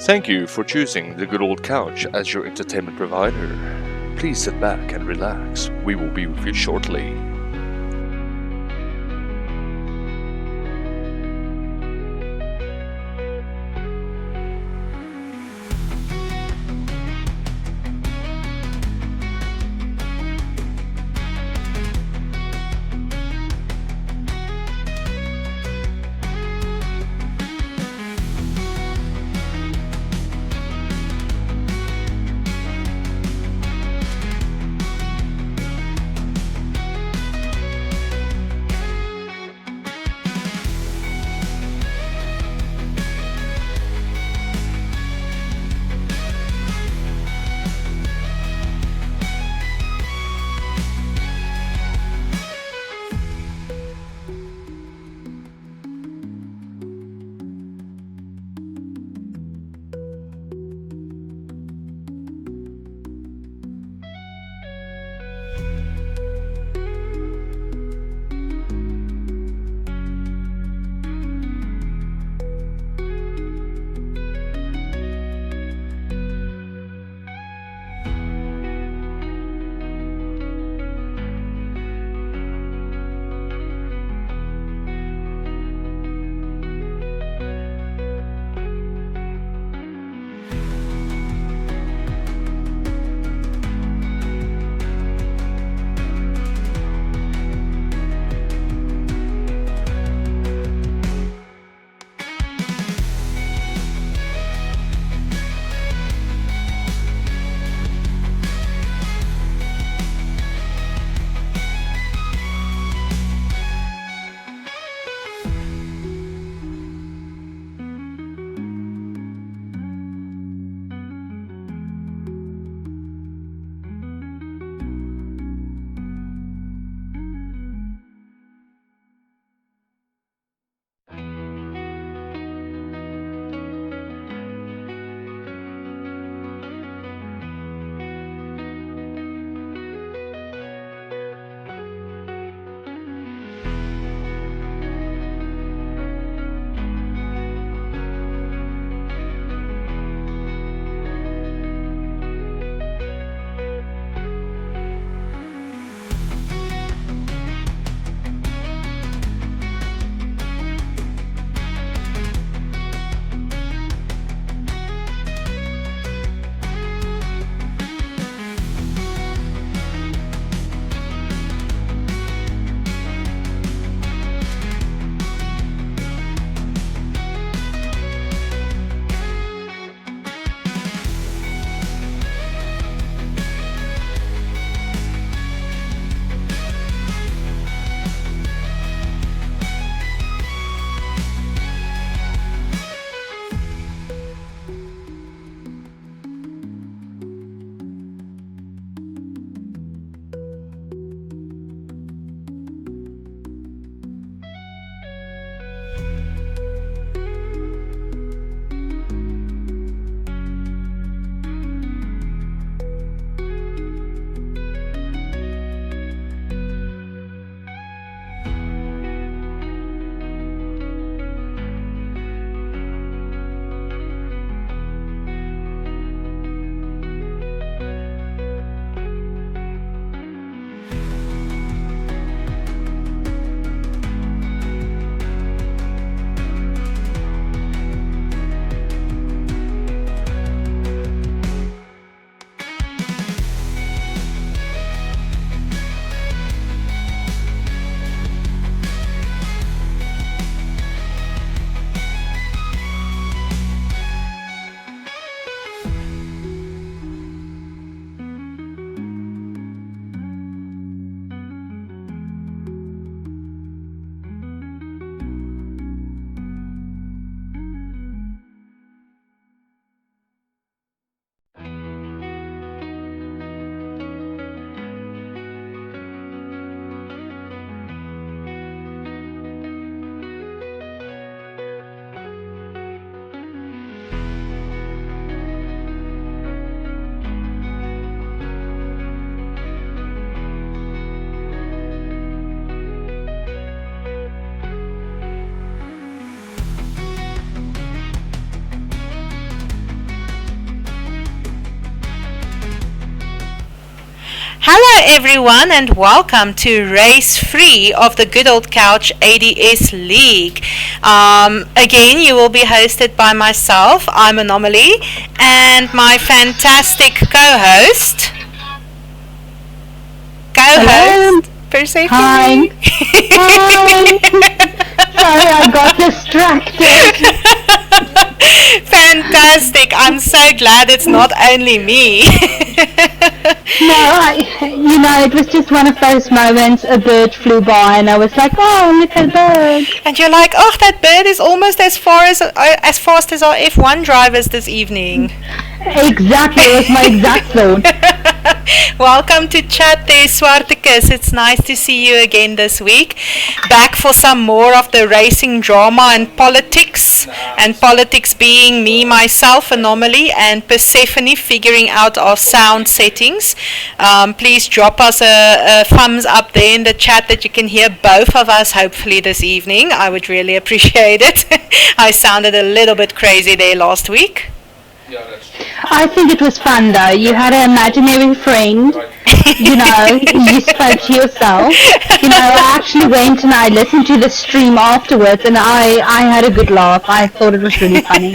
Thank you for choosing the good old couch as your entertainment provider. Please sit back and relax. We will be with you shortly. Hello everyone and welcome to Race 3 of the Good Old Couch ADS League. Again, you will be hosted by myself, I'm Anomaly, and my fantastic co-host, Persephone. Hi. Sorry, I got distracted. Fantastic. I'm so glad it's not only me. No, it was just one of those moments. A bird flew by and I was like, oh, look at the bird. And you're like, oh, that bird is almost as fast as our F1 drivers this evening. Exactly, it was my exact thought. Welcome to chat there, Swarticus. It's nice to see you again this week. Back for some more of the racing drama and politics being me, myself, Anomaly, and Persephone figuring out our sound settings. Please drop us a thumbs up there in the chat that you can hear both of us hopefully this evening. I would really appreciate it. I sounded a little bit crazy there last week. I think it was fun though. You had an imaginary friend, you spoke to yourself. I actually went and I listened to the stream afterwards and I had a good laugh. I thought it was really funny.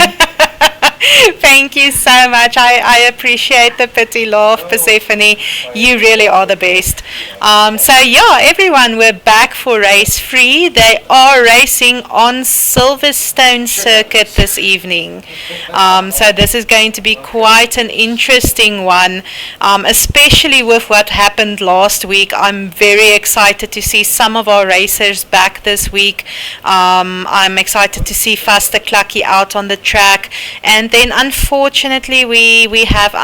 Thank you so much. I appreciate the pity laugh, Persephone. You really are the best. Everyone, we're back for race 3. They are racing on Silverstone Circuit this evening. So this is going to be quite an interesting one, especially with what happened last week. I'm very excited to see some of our racers back this week. I'm excited to see Faster Clucky out on the track. And then unfortunately we have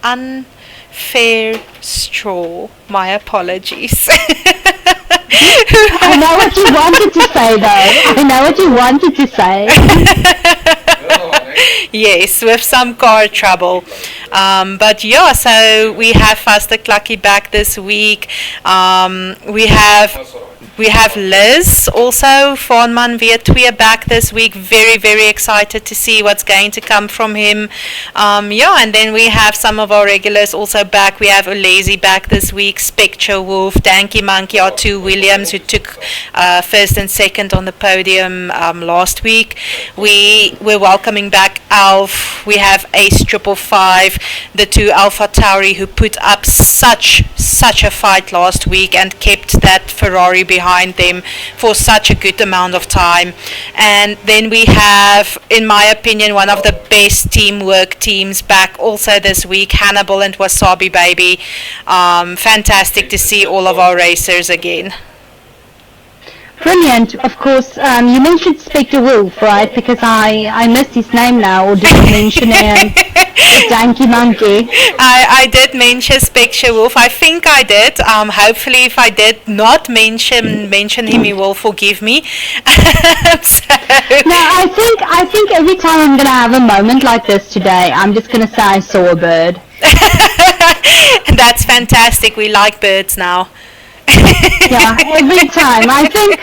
unfair straw. My apologies. I know what you wanted to say though. I know what you wanted to say. Yes, with some car trouble. So we have Faster Clucky back this week. We have Liz, also Vonman Vietweer back this week. Very, very excited to see what's going to come from him. And then we have some of our regulars also back. We have Ulezi back this week, Spectre Wolf, Danky Monkey, our two Williams who took first and second on the podium last week. We're welcoming back Alf. We have Ace 555, the two Alpha Tauri who put up such a fight last week and kept that Ferrari behind them for such a good amount of time. And then we have, in my opinion, one of the best teamwork teams back also this week, Hannibal and Wasabi Baby. Fantastic to see all of our racers again. Brilliant. Of course, you mentioned Spectre Wolf, right? Because I missed his name now, or did you mention Danky Monkey? I did mention Spectre Wolf. I think I did. Hopefully, if I did not mention him, he will forgive me. No, I think every time I'm going to have a moment like this today, I'm just going to say I saw a bird. That's fantastic. We like birds now. Yeah, every time. I think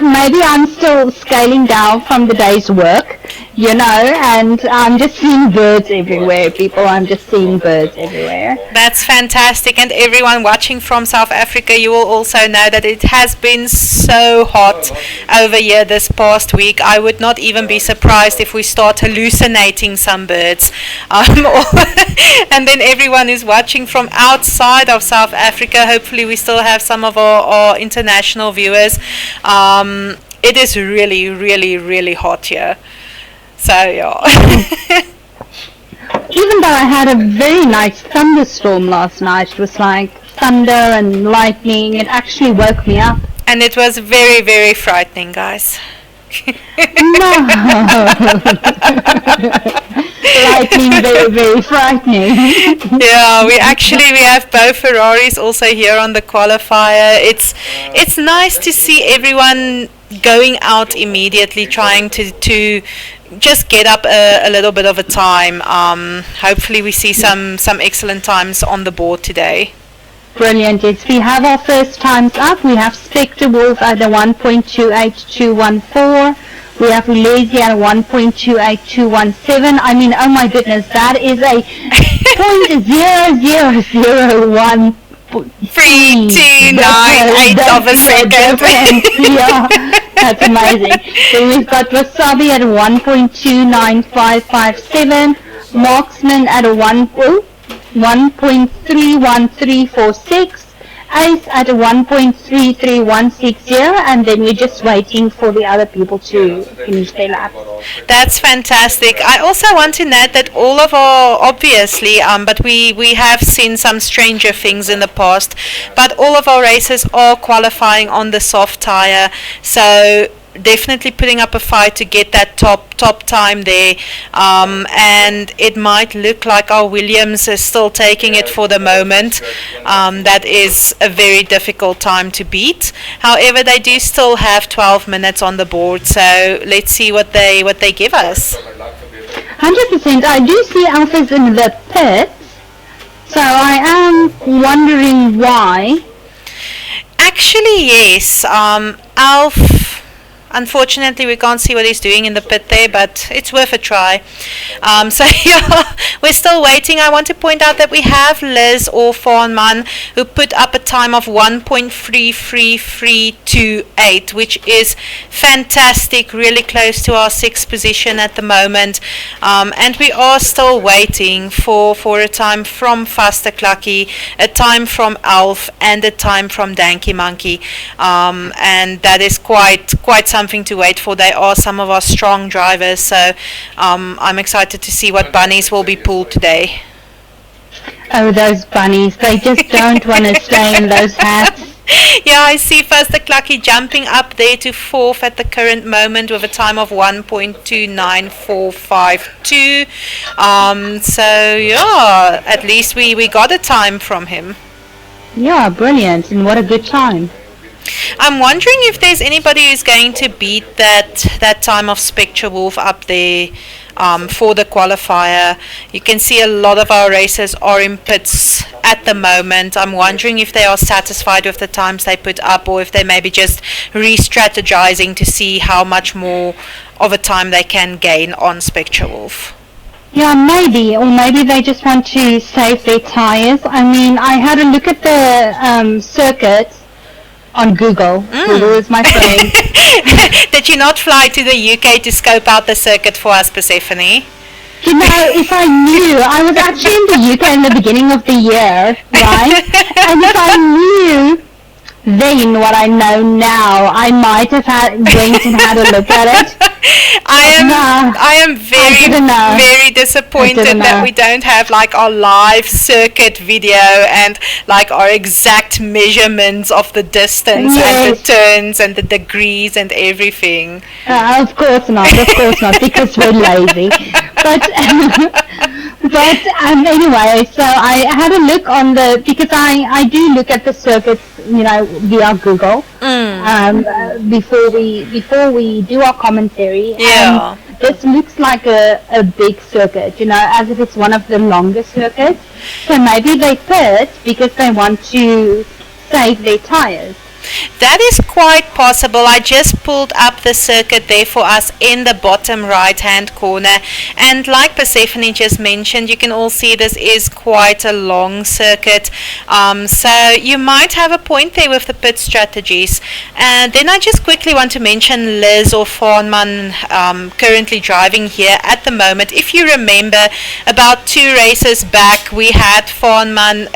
maybe I'm still scaling down from the day's work, and I'm just seeing birds everywhere, people. I'm just seeing birds everywhere. That's fantastic. And everyone watching from South Africa, you will also know that it has been so hot over here this past week. I would not even be surprised if we start hallucinating some birds. And then everyone who's watching from outside of South Africa, hopefully we still have some of our international viewers. It is really, really, really hot here. So, yeah. Even though I had a very nice thunderstorm last night, it was like thunder and lightning. It actually woke me up. And it was very, very frightening, guys. No. Lightning, very, very frightening. Yeah, we have both Ferraris also here on the qualifier. It's nice to see everyone going out immediately, trying to just get up a little bit of a time. Hopefully we see some excellent times on the board today. Brilliant. Yes, we have our first times up. We have Spectre Wolf at the 1.28214. We have Ulezi at 1.28217. I mean, oh my goodness, that is a .00001 3298 of a second. Yeah, that's amazing. Then we've got Wasabi at 1.29557, Marksman at a 1.31346, Ace at a 1.33160, and then we're just waiting for the other people to finish their laps. That's fantastic. I also want to note that all of our, obviously, but we have seen some stranger things in the past, but all of our races are qualifying on the soft tire, so definitely putting up a fight to get that top time there, and it might look like our Williams is still taking it for the moment. That is a very difficult time to beat. However, they do still have 12 minutes on the board, so let's see what they give us. 100%. I do see Alpha's in the pits, so I am wondering why. Actually, yes. Alf, unfortunately, we can't see what he's doing in the pit there, but it's worth a try. So yeah, we're still waiting. I want to point out that we have Liz or Fawnman who put up a time of 1.33328, which is fantastic, really close to our 6th position at the moment. And we are still waiting for a time from Faster Clucky, a time from Alf, and a time from Danky Monkey. And that is quite something to wait for. They are some of our strong drivers, so I'm excited to see what bunnies will be pulled today. Oh, those bunnies, they just don't want to stay in those hats. Yeah, I see Faster Clucky jumping up there to 4th at the current moment with a time of 1.29452. So yeah, at least we got a time from him. Yeah, brilliant, and what a good time. I'm wondering if there's anybody who's going to beat that time of Spectre Wolf up there for the qualifier. You can see a lot of our racers are in pits at the moment. I'm wondering if they are satisfied with the times they put up, or if they maybe just re-strategizing to see how much more of a time they can gain on Spectre Wolf. Yeah, maybe, or maybe they just want to save their tires. I mean, I had a look at the circuit on Google. Google is my friend. Did you not fly to the UK to scope out the circuit for us, Persephone? You know, if I knew, I was actually in the UK in the beginning of the year, right? And if I knew then what I know now, I might have went and had a look at it. I am very disappointed that we don't have like our live circuit video and like our exact measurements of the distance and the turns and the degrees and everything. Of course not, because we're lazy. But anyway, so I had a look on because I do look at the circuits, you know, via Google, before we do our commentary. Yeah. And this looks like a big circuit, you know, as if it's one of the longest circuits. So maybe they pit because they want to save their tires. That is quite possible. I just pulled up the circuit there for us in the bottom right hand corner, and like Persephone just mentioned, you can all see this is quite a long circuit, so you might have a point there with the pit strategies. And then I just quickly want to mention Liz or Fawnman currently driving here at the moment. If you remember, about 2 races back we had Fawnman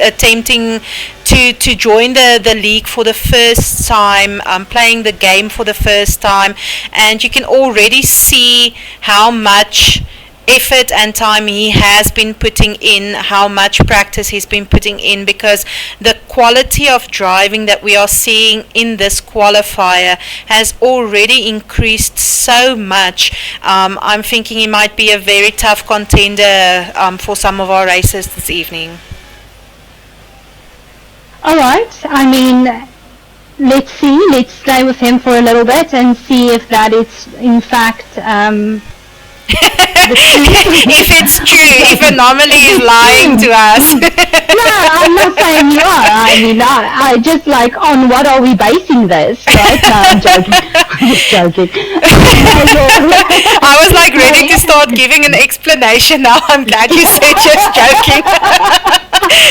attempting to join the league for the first time, playing the game for the first time, and you can already see how much effort and time he has been putting in, how much practice he's been putting in, because the quality of driving that we are seeing in this qualifier has already increased so much. I'm thinking he might be a very tough contender for some of our races this evening. All right. I mean, let's see. Let's stay with him for a little bit and see if that is, in fact, If it's true, if Anomaly is lying to us. No, I'm not saying you are. I mean, I just like, on what are we basing this, right? No, I'm joking. I'm just joking. I was like ready to start giving an explanation now. I'm glad you said just joking.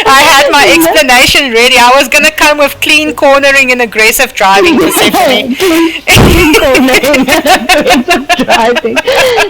I had my explanation ready. I was going to come with clean cornering and aggressive driving this evening. Clean cornering and aggressive driving.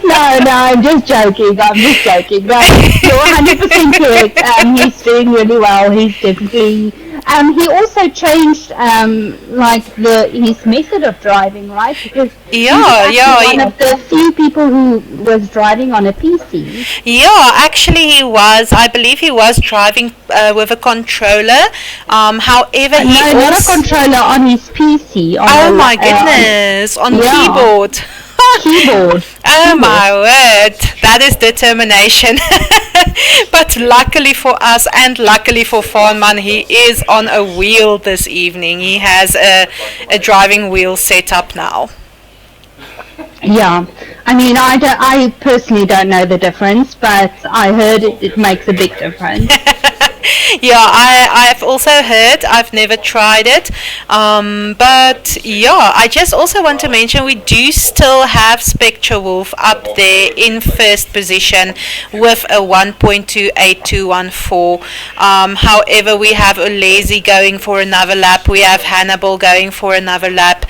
No, I'm just joking. But you're 100% correct. He's doing really well. He's definitely... he also changed his method of driving, right? Because he's one of the few people who was driving on a PC. Yeah, actually he was. I believe he was driving with a controller. However, not a controller, on his PC. Oh my goodness! On keyboard. Keyboard. Oh my word, that is determination. But luckily for us and luckily for Farnman, he is on a wheel this evening. He has a driving wheel set up now. Yeah, I mean, I personally don't know the difference, but I heard it makes a big difference. Yeah, I've also heard. I've never tried it. But yeah, I just also want to mention we do still have Spectre Wolf up there in first position with a 1.28214. However, we have Ulezi going for another lap. We have Hannibal going for another lap.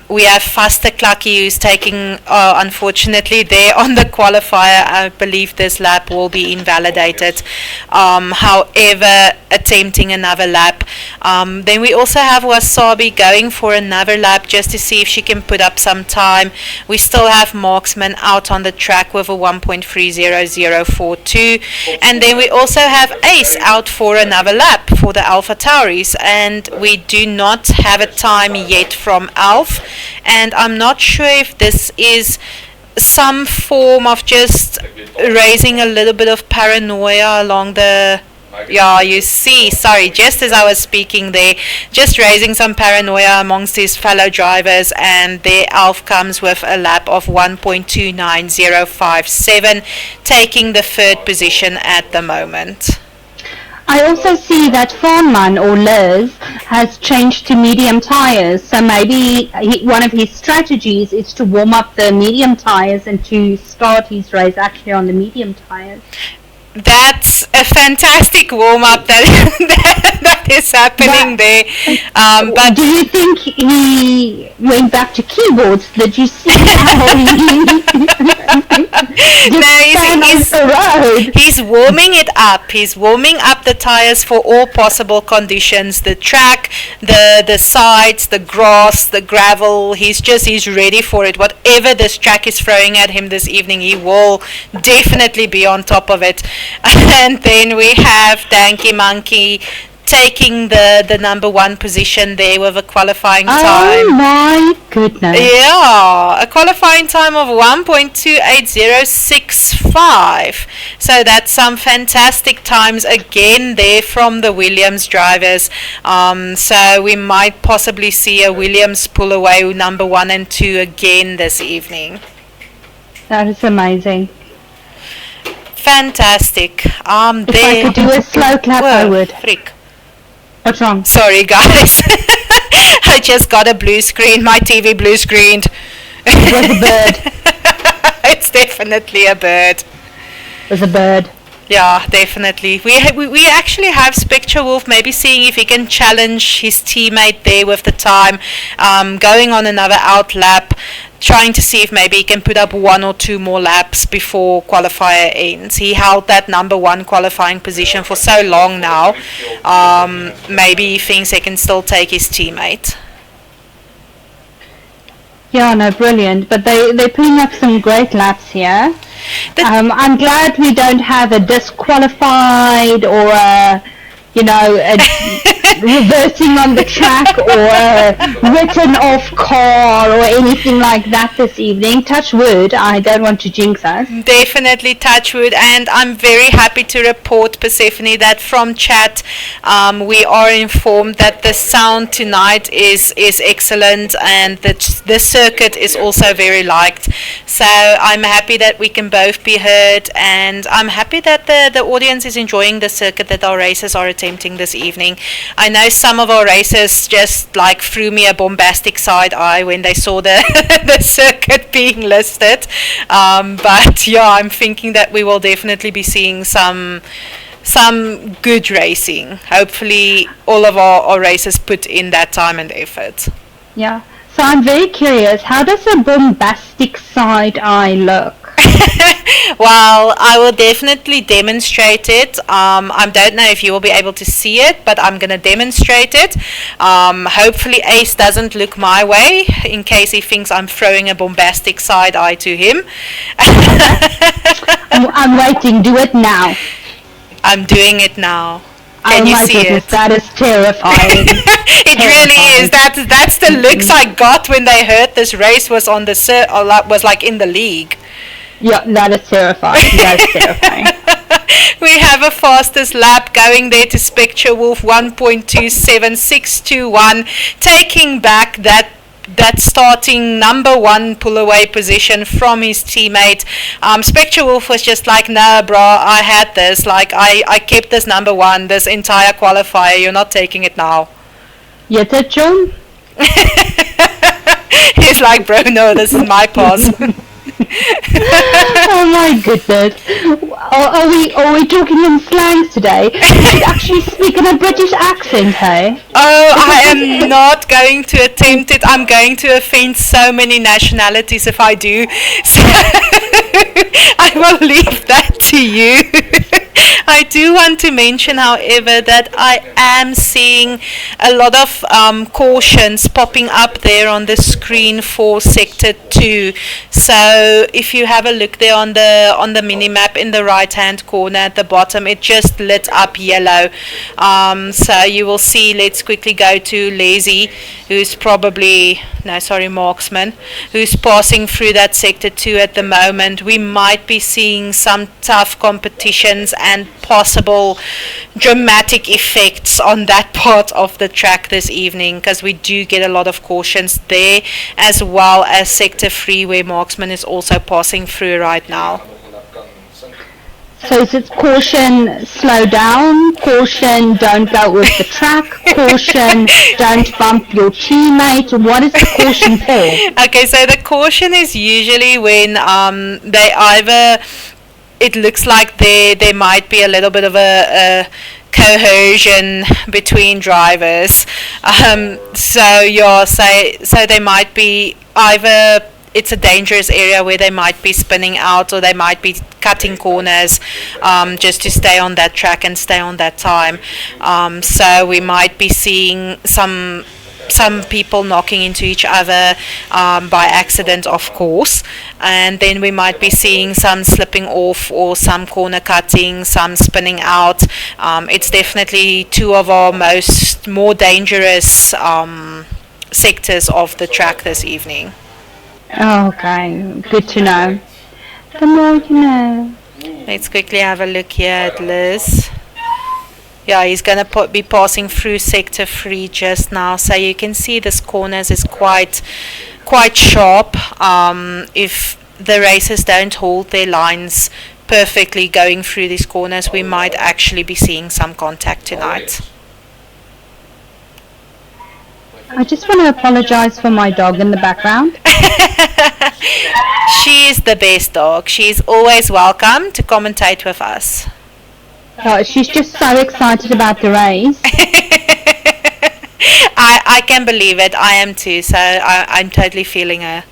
We have Faster Clucky who's taking, unfortunately, there on the qualifier. I believe this lap will be invalidated. However, attempting another lap. Then we also have Wasabi going for another lap just to see if she can put up some time. We still have Marksman out on the track with a 1.30042. And then we also have Ace out for another lap for the Alpha Tauris. And we do not have a time yet from Alf. And I'm not sure if this is some form of just raising a little bit of paranoia along the... Yeah, you see, sorry, just as I was speaking there, just raising some paranoia amongst his fellow drivers, and their Alf comes with a lap of 1.29057, taking the third position at the moment. I also see that Farnman, or Liz, has changed to medium tires, so maybe one of his strategies is to warm up the medium tires and to start his race actually on the medium tires. That's a fantastic warm-up that is happening there. But do you think he went back to keyboards? Did you see how he's warming it up. He's warming up the tires for all possible conditions. The track, the sides, the grass, the gravel. He's ready for it. Whatever this track is throwing at him this evening, he will definitely be on top of it. And then we have Danky Monkey taking the number one position there with a qualifying time. Oh my goodness. Yeah, a qualifying time of 1.28065. So that's some fantastic times again there from the Williams drivers. So we might possibly see a Williams pull away number 1 and 2 again this evening. That is amazing. Fantastic. If I could do a slow clap, I would. Freak. What's wrong? Sorry, guys. I just got a blue screen. My TV blue screened. It was a bird. It's definitely a bird. It was a bird. Yeah, definitely. We actually have Spectre Wolf maybe seeing if he can challenge his teammate there with the time, going on another out lap, trying to see if maybe he can put up 1 or 2 more laps before qualifier ends. He held that number 1 qualifying position for so long now. Maybe he thinks he can still take his teammate. Yeah, no, brilliant. But they're putting up some great laps here. I'm glad we don't have a disqualified or a reversing on the track or a written off car or anything like that this evening. Touch wood, I don't want to jinx us. Definitely touch wood, and I'm very happy to report, Persephone, that from chat we are informed that the sound tonight is excellent, and that the circuit is also very liked. So I'm happy that we can both be heard, and I'm happy that the audience is enjoying the circuit that our racers are attempting this evening. I know some of our racers just like threw me a bombastic side eye when they saw the the circuit being listed, but yeah, I'm thinking that we will definitely be seeing some good racing. Hopefully all of our racers put in that time and effort. Yeah. So I'm very curious, how does a bombastic side eye look? Well, I will definitely demonstrate it. I don't know if you will be able to see it, but I'm going to demonstrate it. Hopefully Ace doesn't look my way in case he thinks I'm throwing a bombastic side eye to him. I'm waiting. Do it now. I'm doing it now. Oh Can you my see goodness, it? that is terrifying. It really is. That's the looks I got when they heard this race was on the was like in the league. Yeah, that is terrifying. That is terrifying. We have a fastest lap going there to Spectre Wolf, 1.27621, taking back that starting number one pull away position from his teammate. Spectre Wolf was just like, nah bro, I had this, like I kept this number one this entire qualifier, you're not taking it now. Yet it, John? He's like, bro, no, this is my pass. Oh my goodness. Are we talking in slangs today? You actually speak in a British accent, hey? Oh, I am not going to attempt it. I'm going to offend so many nationalities if I do. So I will leave that to you. I do want to mention, however, that I am seeing a lot of cautions popping up there on the screen for Sector 2. So if you have a look there on the mini map in the right hand corner at the bottom, it just lit up yellow. So you will see, let's quickly go to Lazy, who's Marksman, who's passing through that Sector 2 at the moment. We might be seeing some tough competitions and possible dramatic effects on that part of the track this evening, because we do get a lot of cautions there, as well as Sector 3 where Marksman is also passing through right now. So is it caution, slow down, caution, don't go with the track, caution, don't bump your teammate? What is the caution for? Okay, so the caution is usually when they either, it looks like there might be a little bit of a cohesion between drivers. So they might be either, it's a dangerous area where they might be spinning out, or they might be cutting corners just to stay on that track and stay on that time. So we might be seeing some people knocking into each other by accident, of course, and then we might be seeing some slipping off or some corner cutting, some spinning out. It's definitely two of our more dangerous sectors of the track this evening. Okay, good to know. The more you know. Let's quickly have a look here at Liz. Yeah, he's going to be passing through Sector 3 just now. So you can see this corners is quite sharp. If the racers don't hold their lines perfectly going through these corners, we might actually be seeing some contact tonight. I just want to apologize for my dog in the background. She is the best dog. She is always welcome to commentate with us. She's just so excited about the race. I can believe it. I am too. So I'm totally feeling her.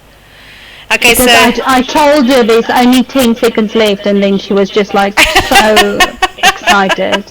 Okay, because I told her there's only 10 seconds left, and then she was just like so excited.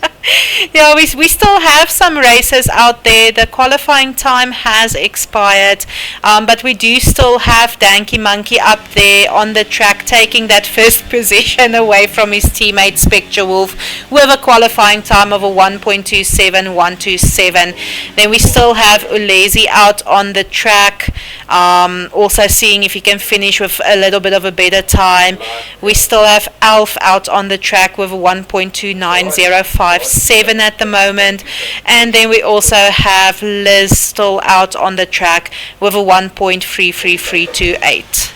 Yeah, we still have some races out there. The qualifying time has expired, but we do still have Danky Monkey up there on the track, taking that first position away from his teammate Spectre Wolf with a qualifying time of a 1.27127. Then we still have Ulezi out on the track, also seeing if he can finish with a little bit of a better time. We still have Alf out on the track with a 1.29057 at the moment, and then we also have Liz still out on the track with a 1.33328.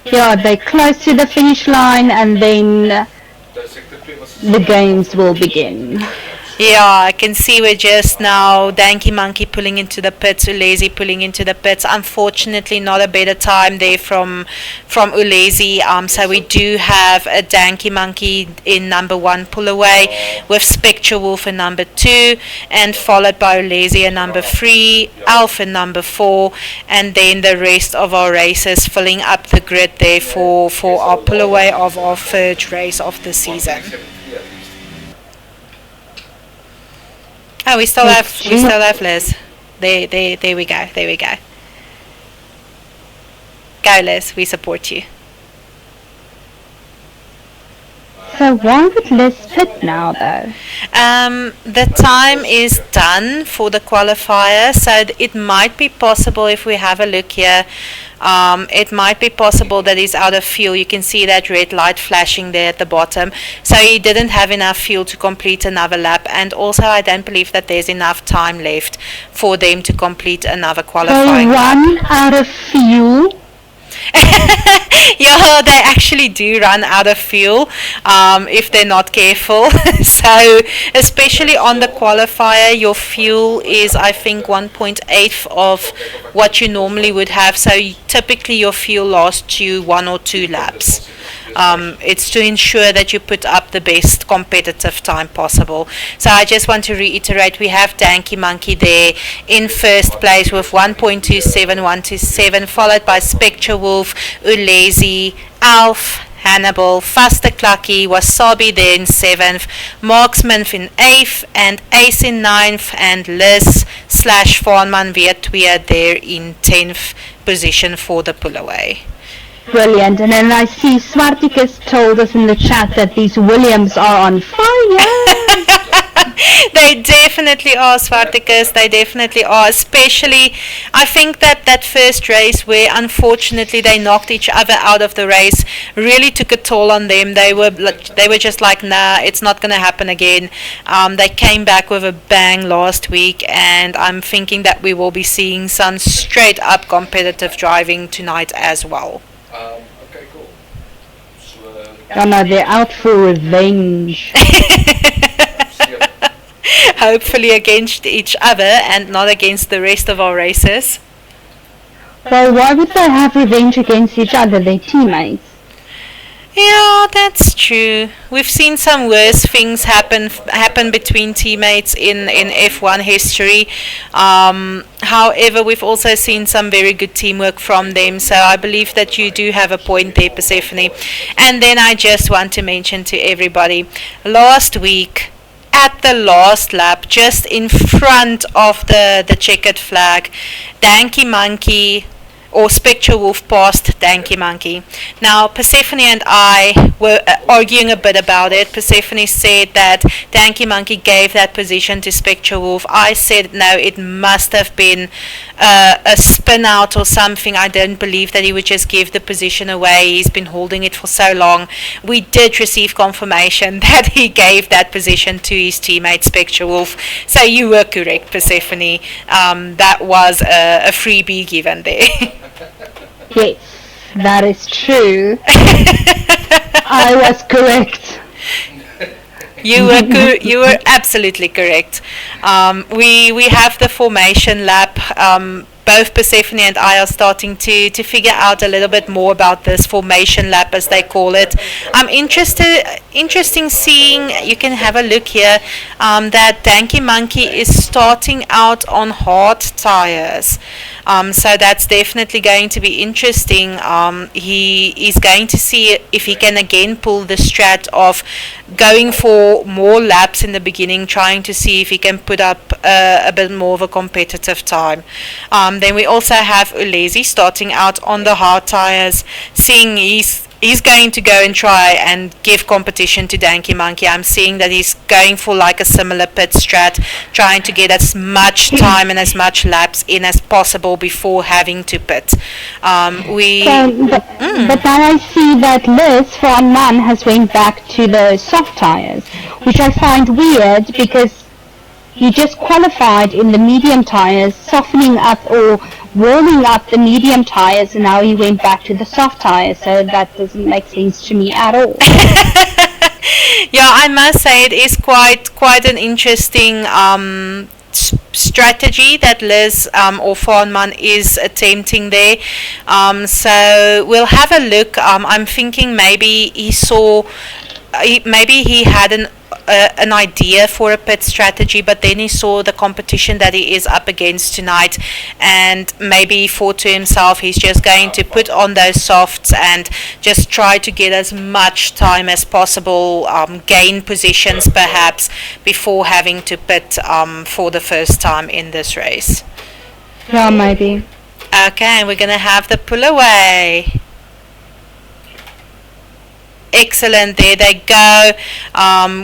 Yeah, they're close to the finish line, and then the games will begin. Yeah, I can see we're just now Danky Monkey pulling into the pits, Ulezi pulling into the pits. Unfortunately, not a better time there from Ulezi. So we do have a Danky Monkey in number 1 pull away, with Spectre Wolf in number 2, and followed by Ulezi in number 3, Alf in number 4, and then the rest of our races filling up the grid there for our pull away of our third race of the season. Oh, we still have Liz. There we go. Go, Liz. We support you. So why would Liz pit now, though? The time is done for the qualifier, so it might be possible, if we have a look here, it might be possible that he's out of fuel. You can see that red light flashing there at the bottom. So he didn't have enough fuel to complete another lap, and also I don't believe that there's enough time left for them to complete another qualifying lap. They run out of fuel. Yeah, they actually do run out of fuel if they're not careful. So especially on the qualifier, your fuel is, I think, 1.8 of what you normally would have. So typically your fuel lasts you 1 or 2 laps. It's to ensure that you put up the best competitive time possible. So I just want to reiterate, we have Danky Monkey there in first place with 1.27127, followed by Spectre Wolf, Ulezi, Alf, Hannibal, Faster Clucky, Wasabi there in 7th, Marksman in 8th, and Ace in 9th, and Liz / Farnman Vietwea there in 10th position for the pull away. Brilliant. And then I see Swarticus told us in the chat that these Williams are on fire. They definitely are, Swarticus. They definitely are. Especially, I think that first race where unfortunately they knocked each other out of the race really took a toll on them. They were just like, nah, it's not going to happen again. They came back with a bang last week, and I'm thinking that we will be seeing some straight up competitive driving tonight as well. Okay, cool. So, Oh no, they're out for revenge. Hopefully against each other and not against the rest of our races. Well, why would they have revenge against each other? They're teammates. Yeah, that's true. We've seen some worse things happen between teammates in F1 history. However, we've also seen some very good teamwork from them. So I believe that you do have a point there, Persephone. And then I just want to mention to everybody, last week, at the last lap, just in front of the checkered flag, Danky Monkey or Spectre Wolf passed Danky Monkey. Now, Persephone and I were arguing a bit about it. Persephone said that Danky Monkey gave that position to Spectre Wolf. I said no, it must have been a spin out or something. I don't believe that he would just give the position away. He's been holding it for so long. We did receive confirmation that he gave that position to his teammate Spectre Wolf. So you were correct, Persephone. That was a freebie given there. Yes, that is true. I was correct. You were absolutely correct. We have the formation lap. Both Persephone and I are starting to figure out a little bit more about this formation lap, as they call it. I'm interesting seeing, you can have a look here, that Danky Monkey is starting out on hard tires. So that's definitely going to be interesting. He is going to see if he can again pull the strat of going for more laps in the beginning, trying to see if he can put up a bit more of a competitive time. Then we also have Ulezi starting out on the hard tires, seeing he's going to go and try and give competition to Danky Monkey. I'm seeing that he's going for like a similar pit strat, trying to get as much time and as much laps in as possible before having to pit. But now I see that Liz from None has went back to the soft tires, which I find weird because he just qualified in the medium tires, softening up or warming up the medium tires, and now he went back to the soft tires, so that doesn't make sense to me at all. Yeah, I must say it is quite an interesting strategy that Liz or Farnman is attempting there. So we'll have a look. I'm thinking maybe maybe he had an idea for a pit strategy, but then he saw the competition that he is up against tonight, and maybe he thought to himself he's just going to put on those softs and just try to get as much time as possible, gain positions perhaps before having to pit for the first time in this race. Yeah, maybe. Okay, we're going to have the pull away. Excellent, there they go.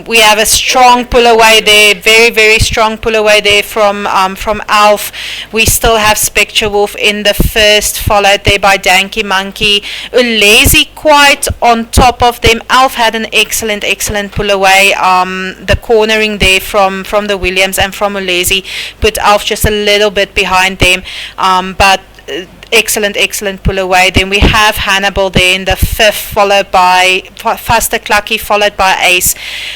We have a strong pull away there, very, very strong pull away there from Alf. We still have Spectre Wolf in the first, followed there by Danky Monkey. Ulezi quite on top of them. Alf had an excellent pull away. The cornering there from the Williams and from Ulezi put Alf just a little bit behind them, but excellent pull away. Then we have Hannibal there in the fifth, followed by Faster Clucky, followed by Ace.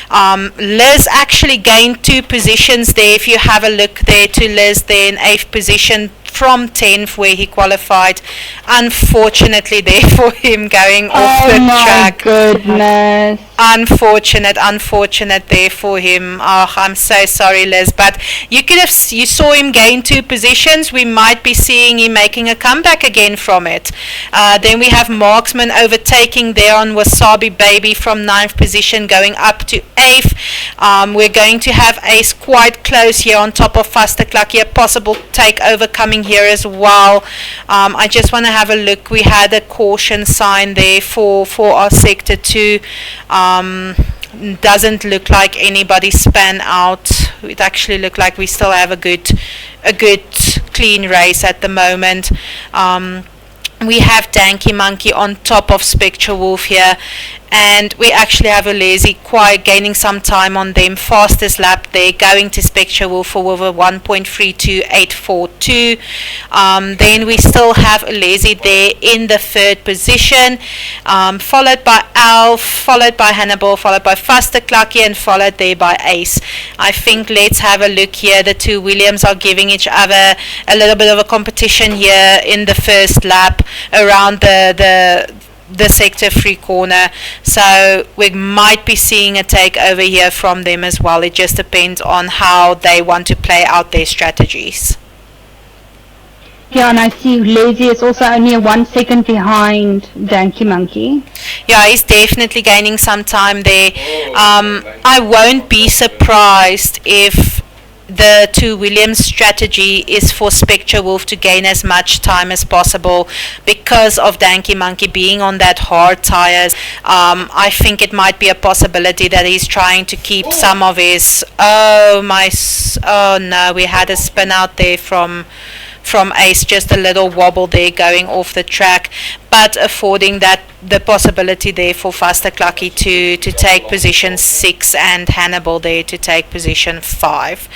Liz actually gained 2 positions there. If you have a look there to Liz there in 8th position from 10th where he qualified. Unfortunately there for him going off the track. Oh my goodness. Unfortunate there for him. Oh, I'm so sorry, Liz, but you saw him gain 2 positions. We might be seeing him making a comeback again from it. Then we have Marksman overtaking there on Wasabi Baby from 9th position going up to 8th. We're going to have Ace quite close here on top of Faster Clucky, a possible takeover coming here as well. I just want to have a look. We had a caution sign there for our sector 2. Doesn't look like anybody span out. It actually looked like we still have a good clean race at the moment. We have Danky Monkey on top of Spectre Wolf here, and we actually have Ulezi quite gaining some time on them. Fastest lap there going to Spectre Wolf for over 1.32842. Then we still have Ulezi there in the 3rd position, followed by Alf, followed by Hannibal, followed by Faster Clucky, and followed there by Ace. I think let's have a look here. The 2 Williams are giving each other a little bit of a competition here in the first lap around the sector 3 corner, so we might be seeing a takeover here from them as well. It just depends on how they want to play out their strategies. Yeah, and I see Lazy is also only 1 second behind Danky Monkey. Yeah, he's definitely gaining some time there. I won't be surprised if the 2 Williams strategy is for Spectre Wolf to gain as much time as possible because of Danky Monkey being on that hard tires. I think it might be a possibility that he's trying to keep some of his... Oh no, we had a spin out there from Ace, just a little wobble there going off the track, but affording that the possibility there for Faster Clucky to take position 6 and Hannibal there to take position 5.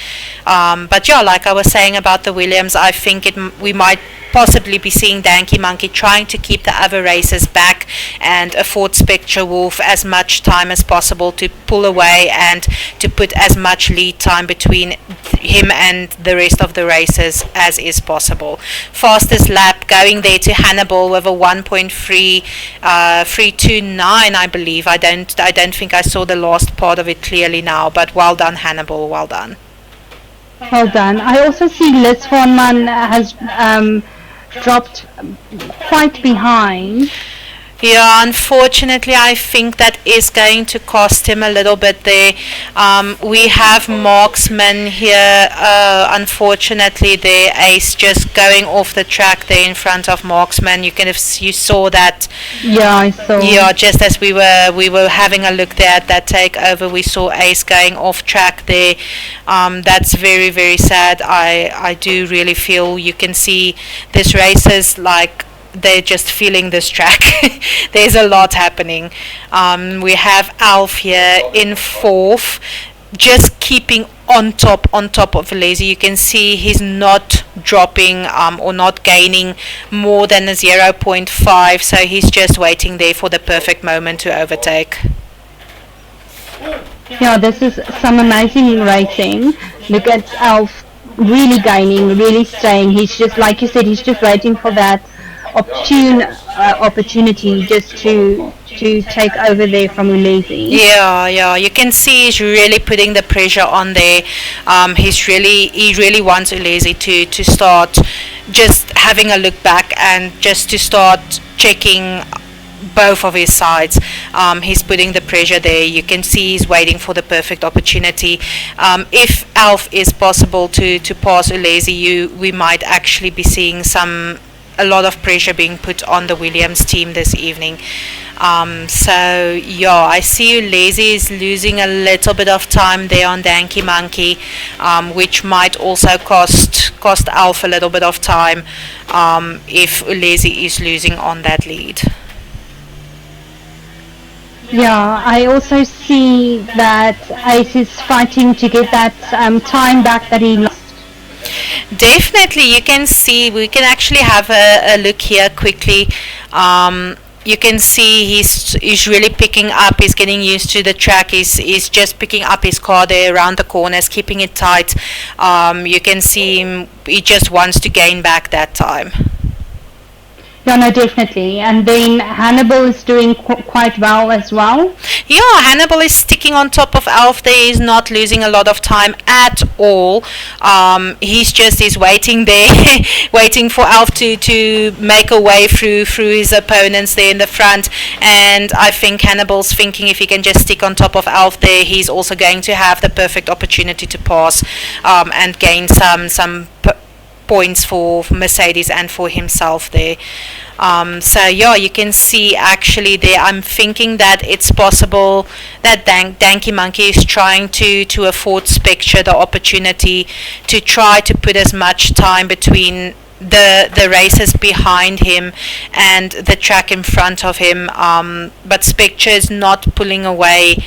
But yeah, like I was saying about the Williams, I think we might possibly be seeing Danky Monkey trying to keep the other racers back and afford Spectre Wolf as much time as possible to pull away and to put as much lead time between him and the rest of the racers as is possible. Fastest lap going there to Hannibal with a 1.329, I believe. I don't think I saw the last part of it clearly now, but well done, Hannibal, well done. Well done. I also see Liz Hornman has dropped quite behind. Yeah, unfortunately, I think that is going to cost him a little bit there. We have marksman here. Unfortunately, their ace just going off the track there in front of marksman. You saw that. Yeah, I saw. Yeah, just as we were having a look there at that takeover, we saw ace going off track there. That's very very sad. I do really feel you can see this race is like they're just feeling this track. There's a lot happening. We have Alf here in fourth, just keeping on top of Lazy. You can see he's not dropping or not gaining more than a 0.5, so he's just waiting there for the perfect moment to overtake. Yeah, this is some amazing racing. Look at Alf really gaining, really staying. He's just, like you said, he's just waiting for that opportunity just to take over there from Ulezi. Yeah, you can see he's really putting the pressure on there. He really wants Ulezi to start just having a look back and just to start checking both of his sides. He's putting the pressure there. You can see he's waiting for the perfect opportunity. If Alf is possible to pass Ulezi, we might actually be seeing a lot of pressure being put on the Williams team this evening. So yeah, I see Ulezi is losing a little bit of time there on Danky Monkey, which might also cost Alf a little bit of time if Ulezi is losing on that lead. Yeah, I also see that Ace is fighting to get that time back that he lost. Definitely, you can see, we can actually have a look here quickly. You can see he's really picking up, he's getting used to the track, he's just picking up his car there around the corners, keeping it tight. You can see him, he just wants to gain back that time. Yeah, no, definitely. And then Hannibal is doing quite well as well. Yeah, Hannibal is sticking on top of Alf there. He's not losing a lot of time at all. He's waiting there, waiting for Alf to make a way through his opponents there in the front. And I think Hannibal's thinking if he can just stick on top of Alf there, he's also going to have the perfect opportunity to pass and gain some points for Mercedes and for himself there. So yeah, you can see actually there, I'm thinking that it's possible that Danky Monkey is trying to afford Spectre the opportunity to try to put as much time between the races behind him and the track in front of him, but Spectre is not pulling away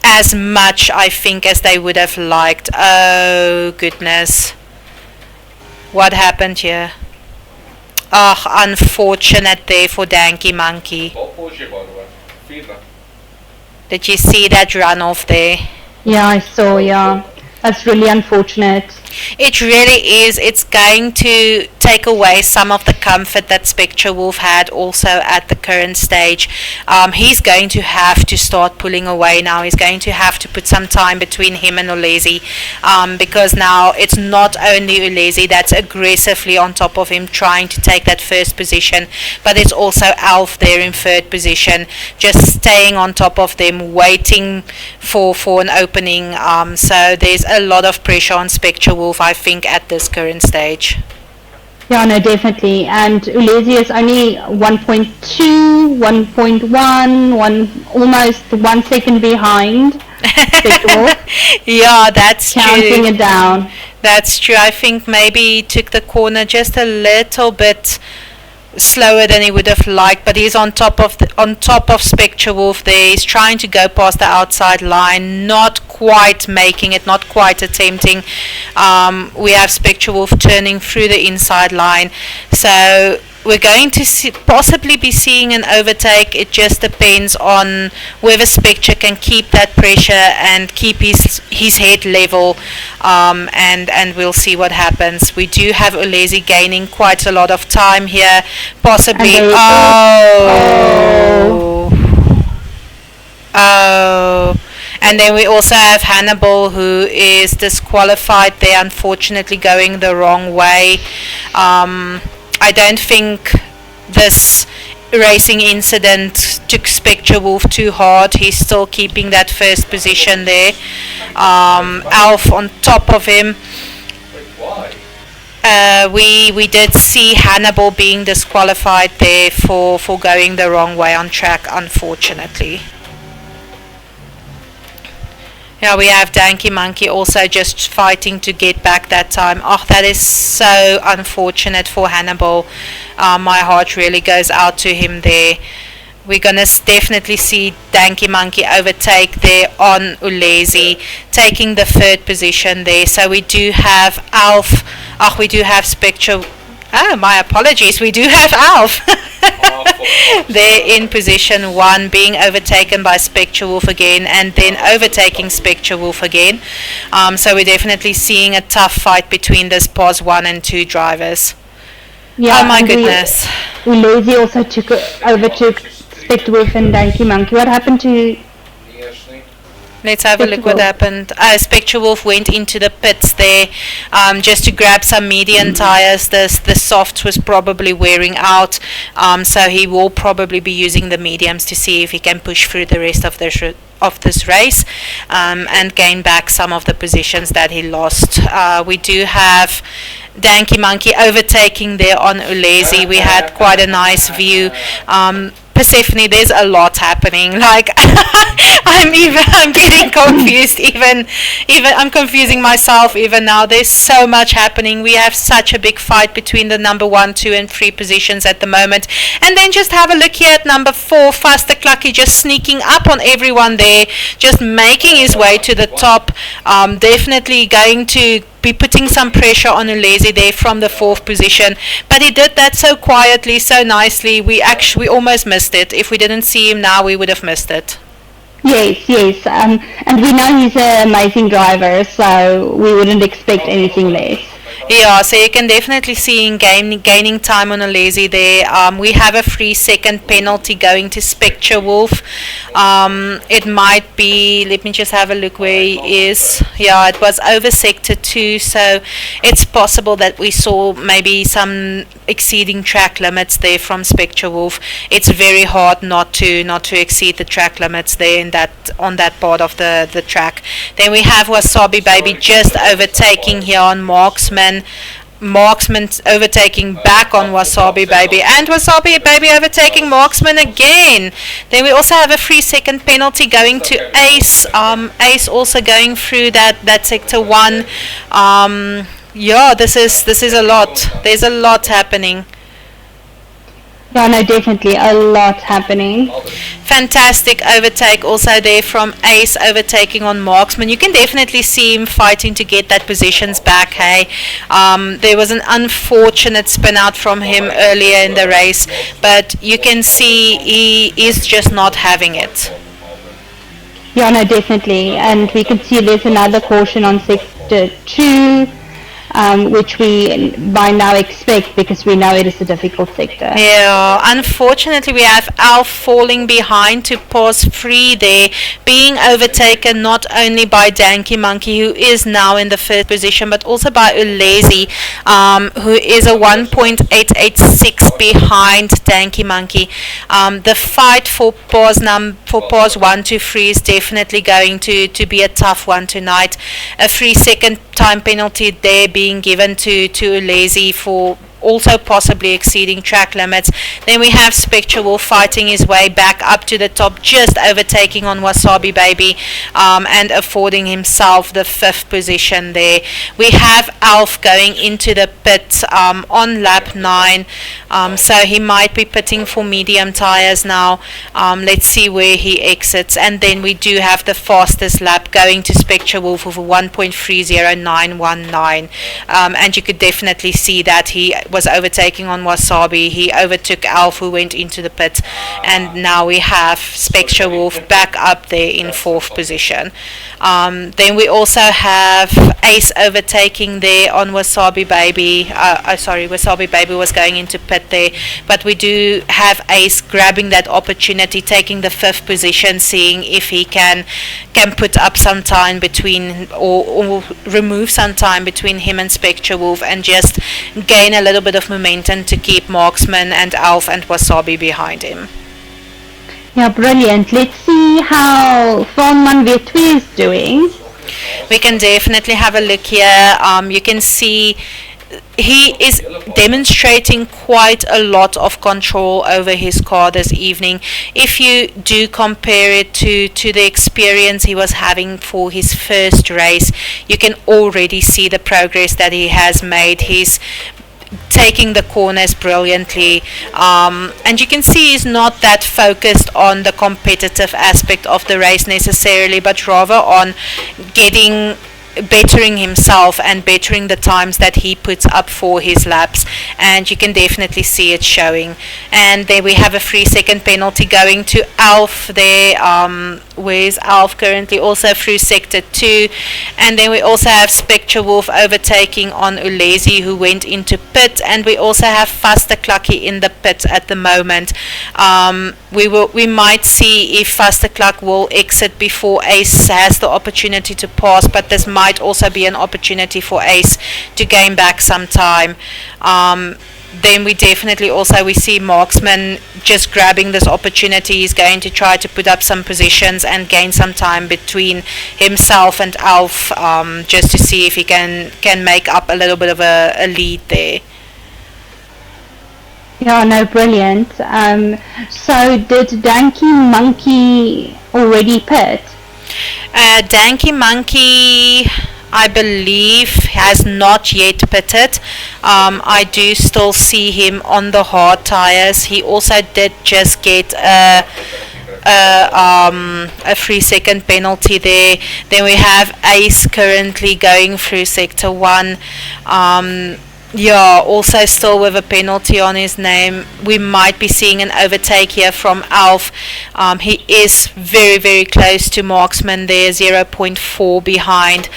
as much, I think, as they would have liked. Oh goodness, what happened here? Oh, unfortunate there for Danky Monkey. Did you see that runoff there? Yeah, I saw, yeah. That's really unfortunate. It really is. It's going to take away some of the comfort that Spectre Wolf had also at the current stage. He's going to have to start pulling away now. He's going to have to put some time between him and Ulezi, because now it's not only Ulezi that's aggressively on top of him trying to take that first position, but it's also Alf there in third position, just staying on top of them, waiting for an opening. So there's a lot of pressure on Spectre Wolf, I think, at this current stage. Yeah, no, definitely. And Ulezi is only 1.2, 1.1, almost 1 second behind. Yeah, that's counting true. It down. That's true. I think maybe he took the corner just a little bit slower than he would have liked, but he's on top of Spectre Wolf there. He's trying to go past the outside line, not quite making it, not quite attempting. We have Spectre Wolf turning through the inside line, so we're going to possibly be seeing an overtake. It just depends on whether Spectre can keep that pressure and keep his head level, and we'll see what happens. We do have Ulezi gaining quite a lot of time here, possibly. Oh, And then we also have Hannibal, who is disqualified there, unfortunately going the wrong way. I don't think this racing incident took Spectre Wolf too hard. He's still keeping that first position there. Alf on top of him. We did see Hannibal being disqualified there for going the wrong way on track, unfortunately. Yeah, we have Danky Monkey also just fighting to get back that time. Oh, that is so unfortunate for Hannibal. My heart really goes out to him there. We're going to definitely see Danky Monkey overtake there on Ulezi, taking the third position there. So we do have Alf. Oh, we do have Spectre. Oh, my apologies. We do have Alf. There in position 1, being overtaken by Spectre Wolf again, and then overtaking Spectre Wolf again. So we're definitely seeing a tough fight between this POS 1 and 2 drivers. Yeah, oh my goodness. Ulezi also overtook Spectre Wolf and Danky Monkey. What happened to... Let's have a look what happened. Spectre Wolf went into the pits there just to grab some medium tires. The softs was probably wearing out, so he will probably be using the mediums to see if he can push through the rest of this race and gain back some of the positions that he lost. We do have Danky Monkey overtaking there on Ulezi. We had quite a nice view. Persephone, there's a lot happening. Like I'm getting confused. Even I'm confusing myself even now. There's so much happening. We have such a big fight between the number 1, 2, and 3 positions at the moment. And then just have a look here at number 4, Faster Clucky, just sneaking up on everyone there, just making his way to the top. Definitely going to be putting some pressure on Ulezi there from the 4th position, but he did that so quietly, so nicely. We almost missed it. If we didn't see him now, we would have missed it. Yes, and we know he's an amazing driver, so we wouldn't expect anything less. Yeah, so you can definitely see him gaining time on Ulezi there. We have a 3-second penalty going to Spectre Wolf. It might be, let me just have a look where he is. Yeah, it was over sector 2, so it's possible that we saw maybe some exceeding track limits there from Spectre Wolf. It's very hard not to exceed the track limits there on that part of the track. Then we have Wasabi Baby just overtaking here on Marksman. Marksman overtaking back on Wasabi Baby, and Wasabi Baby overtaking Marksman again. Then we also have a 3-second penalty going to Ace. Ace also going through that sector 1. Yeah, this is a lot. There's a lot happening. Yeah, no, definitely a lot happening. Fantastic overtake also there from Ace, overtaking on Marksman. You can definitely see him fighting to get that positions back. Hey, there was an unfortunate spin out from him earlier in the race, but you can see he is just not having it. Yeah, no, definitely, and we can see there's another caution on sector 2. Which we by now expect because we know it is a difficult sector. Yeah, unfortunately we have Alf falling behind to POS 3 there, being overtaken not only by Danky Monkey, who is now in the 3rd position, but also by Ulezi, who is a 1.886 behind Danky Monkey. The fight for POS 1 to 3 is definitely going to be a tough one tonight. A 3-second time penalty there being given to Ulezi for also possibly exceeding track limits. Then we have Spectre Wolf fighting his way back up to the top, just overtaking on Wasabi Baby and affording himself the 5th position there. We have Alf going into the pit on lap 9, so he might be pitting for medium tires now. Let's see where he exits. And then we do have the fastest lap going to Spectre Wolf of 1.30919, and you could definitely see that he was overtaking on Wasabi. He overtook Alf, who went into the pit, and now we have Spectre Wolf back up there in 4th position. Then we also have Ace overtaking there on Wasabi Baby. Wasabi Baby was going into pit there, but we do have Ace grabbing that opportunity, taking the 5th position, seeing if he can put up some time between or remove some time between him and Spectre Wolf and just gain a little bit of momentum to keep Marksman and Alf and Wasabi behind him. Yeah, brilliant. Let's see how Vonman V2 is doing. We can definitely have a look here. You can see he is demonstrating quite a lot of control over his car this evening. If you do compare it to the experience he was having for his first race, you can already see the progress that he has made. He's taking the corners brilliantly, and you can see he's not that focused on the competitive aspect of the race necessarily, but rather on bettering himself and bettering the times that he puts up for his laps, and you can definitely see it showing. And there we have a 3-second penalty going to Alf there. Where's Alf currently? Also through sector 2. And then we also have Spectre Wolf overtaking on Ulezi, who went into pit, and we also have Faster Clucky in the pit at the moment. We might see if Faster Cluck will exit before Ace has the opportunity to pass, but this might also be an opportunity for Ace to gain back some time. Then we see Marksman just grabbing this opportunity. He's going to try to put up some positions and gain some time between himself and Alf, just to see if he can make up a little bit of a lead there. Yeah, no, brilliant. So did Danky Monkey already pit? Danky Monkey, I believe, has not yet pitted. I do still see him on the hard tires. He also did just get a 3-second penalty there. Then we have Ace currently going through sector 1. Also still with a penalty on his name. We might be seeing an overtake here from Alf. He is very, very close to Marksman there, 0.4 behind.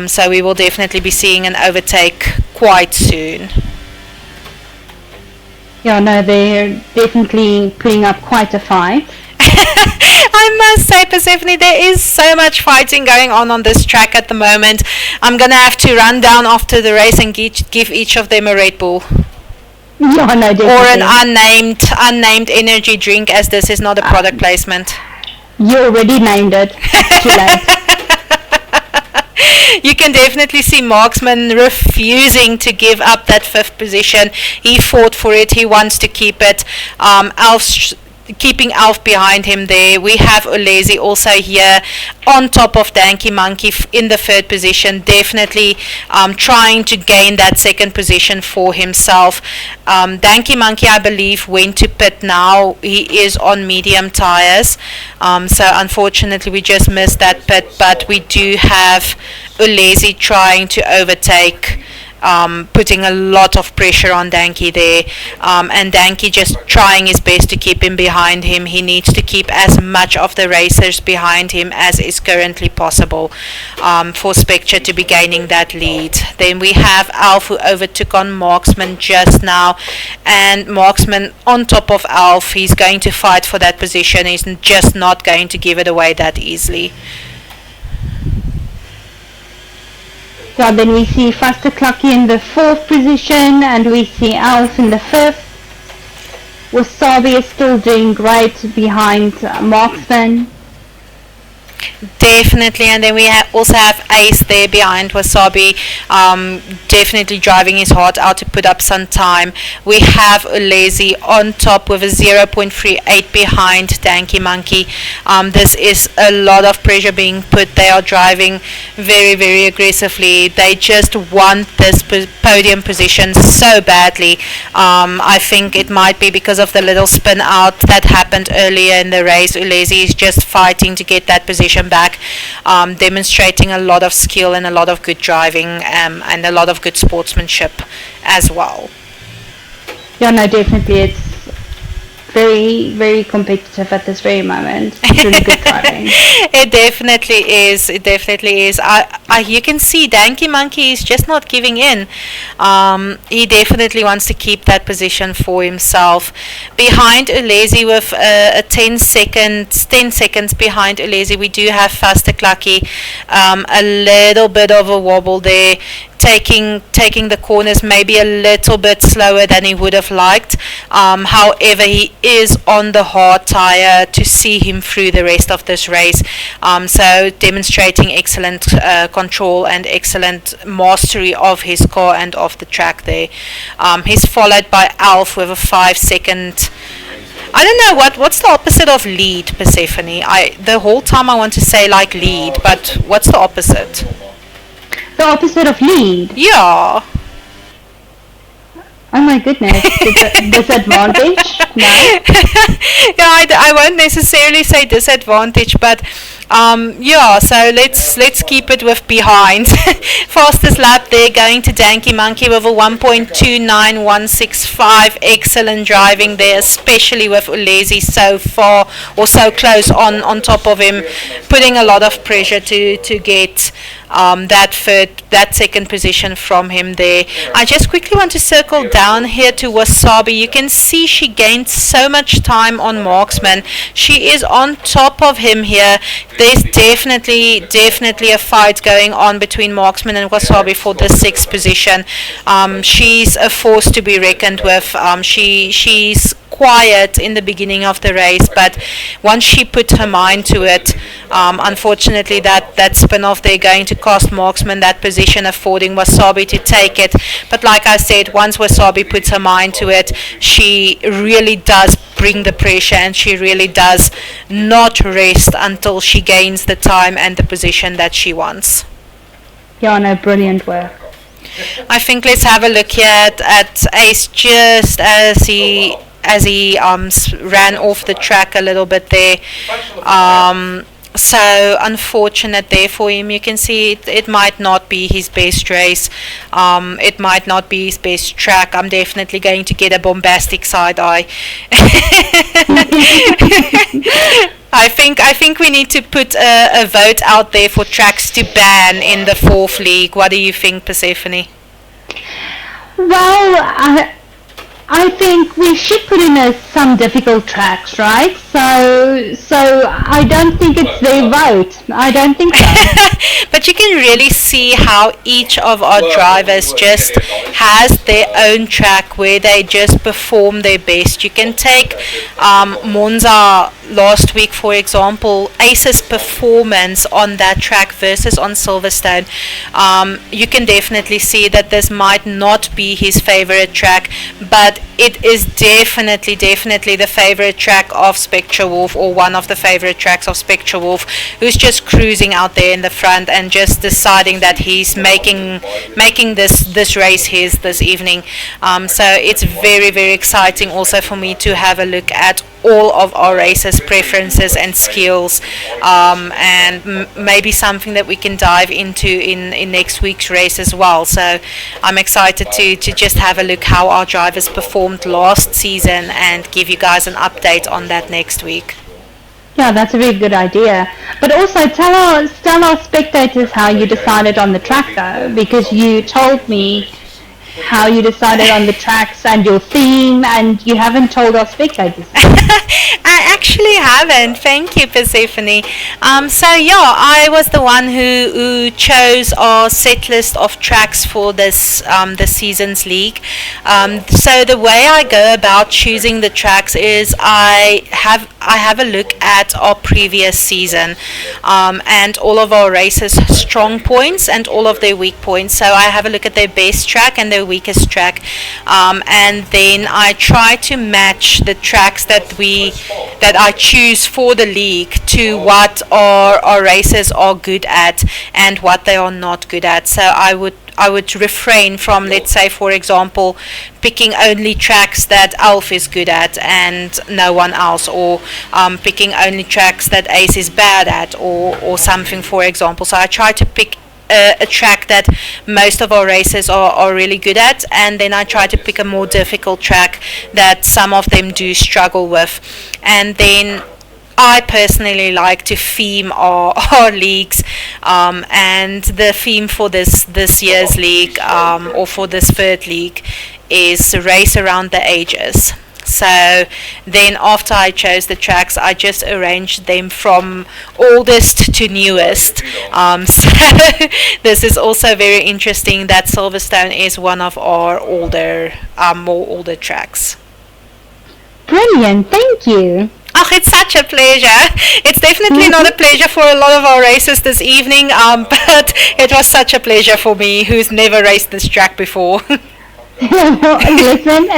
So we will definitely be seeing an overtake quite soon. Yeah, no, they're definitely putting up quite a fight. I must say, Persephone, there is so much fighting going on this track at the moment. I'm going to have to run down after the race and give each of them a Red Bull. Yeah, no, definitely. Or an unnamed energy drink, as this is not a product placement. You already named it. Too late. You can definitely see Marksman refusing to give up that 5th position. He fought for it. He wants to keep it. Keeping Alf behind him there. We have Ulezi also here on top of Danky Monkey in the 3rd position, definitely trying to gain that 2nd position for himself. Danky Monkey, I believe, went to pit now. He is on medium tires, so unfortunately we just missed that pit, but we do have Ulezi trying to overtake, putting a lot of pressure on Danky there, and Danky just trying his best to keep him behind him. He needs to keep as much of the racers behind him as is currently possible, for Spectre to be gaining that lead. Then we have Alf, who overtook on Marksman just now, and Marksman on top of Alf. He's going to fight for that position. He's just not going to give it away that easily. Yeah, then we see Faster Clucky in the 4th position, and we see Alf in the 5th. Wasabi is still doing great behind Marksman. Definitely, and then we also have Ace there behind Wasabi, definitely driving his heart out to put up some time. We have Ulezi on top with a 0.38 behind Danky Monkey. This is a lot of pressure being put. They are driving very, very aggressively. They just want this podium position so badly. I think it might be because of the little spin out that happened earlier in the race. Ulezi is just fighting to get that position back, demonstrating a lot of skill and a lot of good driving, and a lot of good sportsmanship as well. Yeah, no, definitely. It's very, very competitive at this very moment. It's really good driving. It definitely is. It definitely is. You can see Danky Monkey is just not giving in. He definitely wants to keep that position for himself. Behind Ulezi with a 10 seconds behind Ulezi, we do have Faster Clucky. A little bit of a wobble there. Taking the corners maybe a little bit slower than he would have liked. However, he is on the hard tire to see him through the rest of this race. So demonstrating excellent control and excellent mastery of his car and of the track there. He's followed by Alf with a 5-second. I don't know what's the opposite of lead, Persephone. The whole time I want to say like lead, but what's the opposite? The opposite of lead? Yeah. Oh my goodness. Disadvantage? No? Yeah, I won't necessarily say disadvantage, but yeah, so let's keep it with behind. Fastest lap there going to Danky Monkey with a 1.29165. Excellent driving there, especially with Ulezi so far or so close on top of him, putting a lot of pressure to get that second position from him there. I just quickly want to circle down here to Wasabi. You can see she gained so much time on Marksman. She is on top of him here. There's definitely a fight going on between Marksman and Wasabi for the 6th position. She's a force to be reckoned with. She's quiet in the beginning of the race, but once she put her mind to it, unfortunately that spin-off they're going to cost Marksman that position, affording Wasabi to take it. But like I said, once Wasabi puts her mind to it, she really does bring the pressure, and she really does not rest until she gains the time and the position that she wants. Yeah, no, brilliant work. I think let's have a look here at Ace just as he ran off the track a little bit there. So unfortunate there for him. You can see it might not be his best race. It might not be his best track. I'm definitely going to get a bombastic side eye. I think we need to put a vote out there for tracks to ban in the 4th league. What do you think, Persephone? Well, I think we should put in some difficult tracks, right? So I don't think it's their vote. I don't think so. But you can really see how each of our drivers just has their own track where they just perform their best. You can take Monza last week, for example. Ace's performance on that track versus on Silverstone. You can definitely see that this might not be his favorite track, but it is definitely the favorite track of Spectra Wolf, or one of the favorite tracks of Spectra Wolf, who's just cruising out there in the front and just deciding that he's making this race his this evening. So it's very exciting also for me to have a look at all of our racers' preferences and skills, and maybe something that we can dive into in next week's race as well. So I'm excited to just have a look how our drivers performed last season and give you guys an update on that next week. Yeah, that's a very good idea. But also tell our spectators how you decided on the track, though, because you told me how you decided on the tracks and your theme, and you haven't told our spectators. I actually haven't. Thank you, Persephone. So yeah, I was the one who chose our set list of tracks for this season's league. So the way I go about choosing the tracks is I have a look at our previous season, and all of our races' strong points and all of their weak points. So I have a look at their best track and their weakest track, and then I try to match the tracks that I choose for the league to what our racers are good at and what they are not good at. So I would refrain from, let's say, for example, picking only tracks that Alf is good at and no one else, or picking only tracks that Ace is bad at, or something, for example. So I try to pick a track that most of our racers are really good at, and then I try to pick a more difficult track that some of them do struggle with. And then I personally like to theme our leagues, and the theme for this year's league, or for this third league, is race around the ages. So then after I chose the tracks, I just arranged them from oldest to newest. So this is also very interesting that Silverstone is one of our more older tracks. Brilliant, thank you. Oh, it's such a pleasure. It's definitely not a pleasure for a lot of our races this evening, but it was such a pleasure for me, who's never raced this track before. Listen,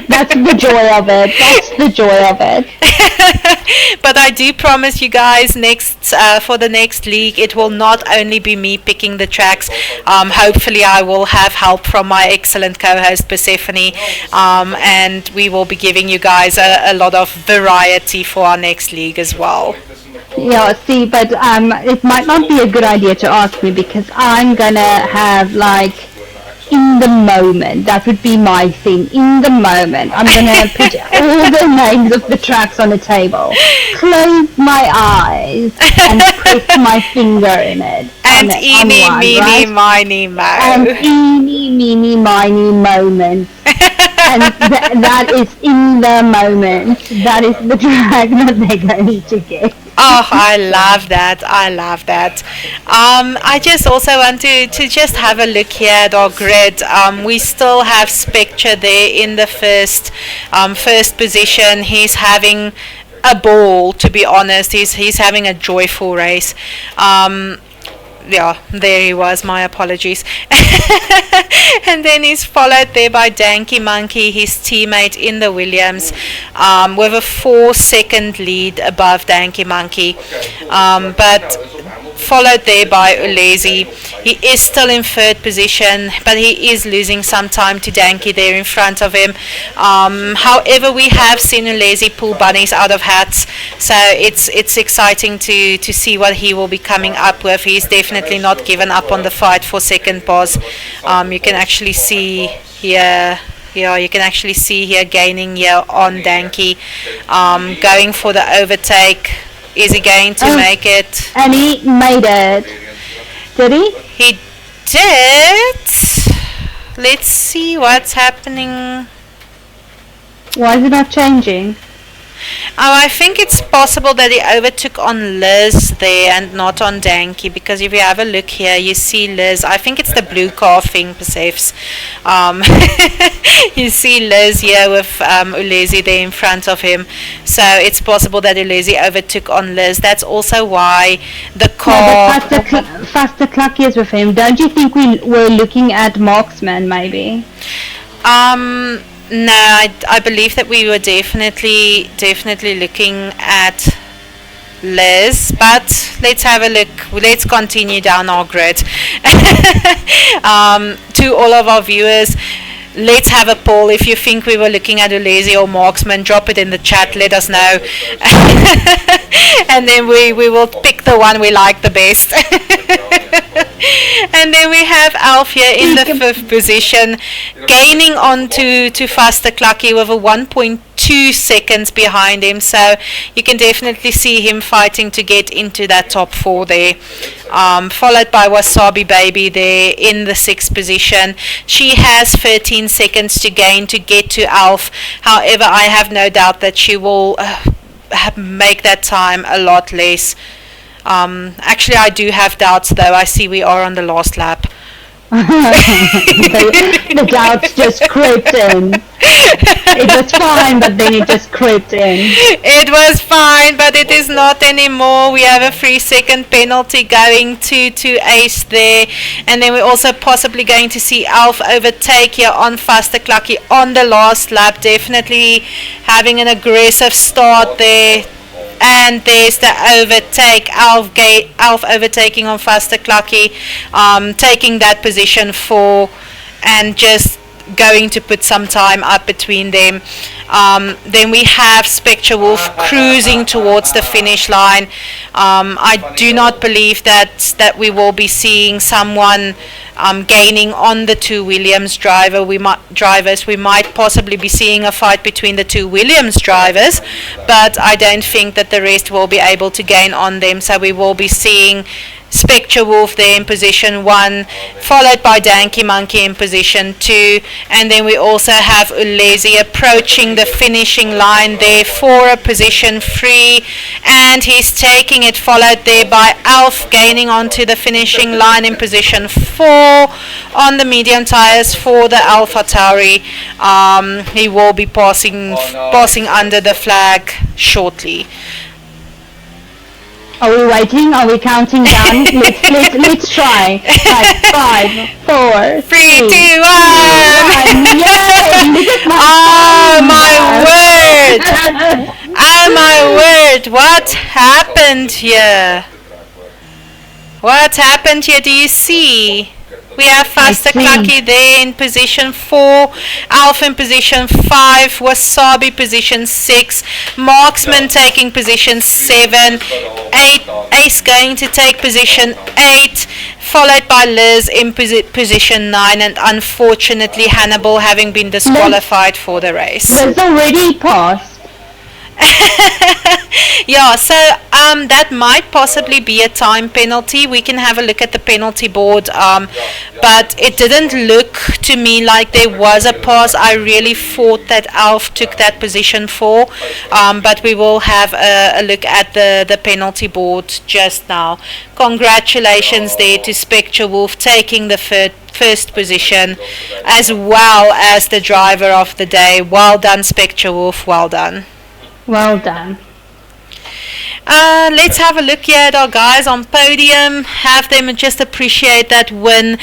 that's the joy of it. That's the joy of it. But I do promise you guys, for the next league, it will not only be me picking the tracks. Hopefully, I will have help from my excellent co-host Persephone, and we will be giving you guys a lot of variety for our next league as well. Yeah, see, but it might not be a good idea to ask me, because I'm gonna have in the moment. That would be my thing. In the moment, I'm gonna put all the names of the tracks on the table, close my eyes, and press my finger in it. And eeny, meeny, miny, mo. And eeny, meeny, miny moments. And that is in the moment. That is the track that they're going to get. Oh, I love that. I just also want to just have a look here at our grid. We still have Spectre there in the first position. He's having a ball, to be honest. He's having a joyful race. Yeah, there he was, my apologies. And then he's followed there by Danky Monkey, his teammate in the Williams, with a 4-second lead above Danky Monkey, but followed there by Ulezi. He is still in third position, but he is losing some time to Danky there in front of him. However, we have seen Ulezi pull bunnies out of hats, so it's exciting to see what he will be coming up with. He's definitely not given up on the fight for second pass. You can actually see here. Yeah, you can actually see here gaining here on Danky, going for the overtake. Is he going to make it? And he made it. Did he? He did. Let's see what's happening. Why is it not changing? Oh, I think it's possible that he overtook on Liz there and not on Danky, because if you have a look here, you see Liz. I think it's the blue car thing, perceives. You see Liz here with Ulezi there in front of him. So it's possible that Ulezi overtook on Liz. That's also why the car... No, but faster Clucky is with him. Don't you think we were looking at Marksman, maybe? No, I believe that we were definitely looking at Liz, but let's have a look. Let's continue down our grid. To all of our viewers, let's have a poll. If you think we were looking at Ulezi or Marksman, drop it in the chat, let us know. And then we will pick the one we like the best. And then we have Alf here in the fifth position, gaining on to Faster Clucky with a 1.2 seconds behind him. So you can definitely see him fighting to get into that top four there. Followed by Wasabi Baby there in the sixth position. She has 13 seconds to gain to get to Alf. However, I have no doubt that she will make that time a lot less. Actually, I do have doubts, though. I see we are on the last lap. The doubts just crept in. It was fine, but then it just crept in. It was fine, but it is not anymore. We have a 3-second penalty going to Ace there. And then we're also possibly going to see Alf overtake here on Faster Clucky on the last lap. Definitely having an aggressive start there. And there's the overtake, Alf overtaking on Faster Clucky, taking that position 4, and just going to put some time up between them. Then we have Spectre Wolf cruising towards the finish line. I do not believe that we will be seeing someone gaining on the two Williams drivers. We might possibly be seeing a fight between the two Williams drivers, but I don't think that the rest will be able to gain on them. So we will be seeing Spectre Wolf there in position 1, followed by Danky Monkey in position 2, and then we also have Ulezi approaching the finishing line there for a position 3, and he's taking it, followed there by Alf gaining onto the finishing line in position 4 on the medium tires for the Alpha Tauri. He will be passing under the flag shortly. Are we waiting? Are we counting down? let's try. Like 5, 4, 3, 2, 1. Yay! Oh my word! Oh my word! What happened here? What happened here? Do you see? We have Faster Clucky there in position 4, Alf in position 5, Wasabi position 6, Marksman taking position 7, Ace going to take position 8, followed by Liz in position 9, and unfortunately Hannibal having been disqualified for the race. Liz already passed. Yeah, so that might possibly be a time penalty. We can have a look at the penalty board, but it didn't look to me like there was a pass. I really thought that Alf took that position 4, but we will have a look at the penalty board just now. Congratulations there to Spectre Wolf taking the first position, as well as the driver of the day. Well done, Spectre Wolf, well done. Well done. Let's have a look here at our guys on podium. Have them just appreciate that win.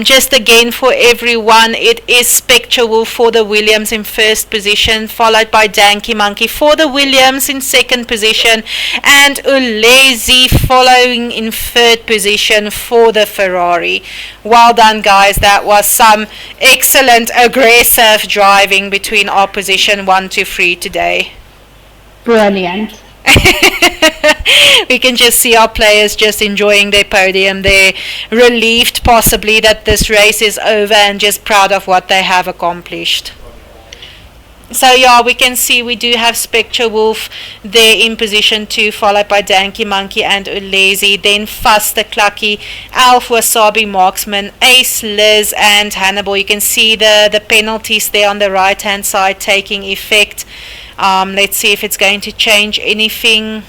Just again for everyone, it is Spectre Wolf for the Williams in first position, followed by Danky Monkey for the Williams in second position, and Ulezi following in third position for the Ferrari. Well done, guys. That was some excellent aggressive driving between our position 1 to 3 today. Brilliant. We can just see our players just enjoying their podium. They're relieved possibly that this race is over and just proud of what they have accomplished. So yeah, we can see we do have Spectre Wolf there in position 2, followed by Danky Monkey and Ulezi, then Faster Clucky, Alf, Wasabi, Marksman, Ace, Liz and Hannibal. You can see the penalties there on the right hand side taking effect. Let's see if it's going to change anything.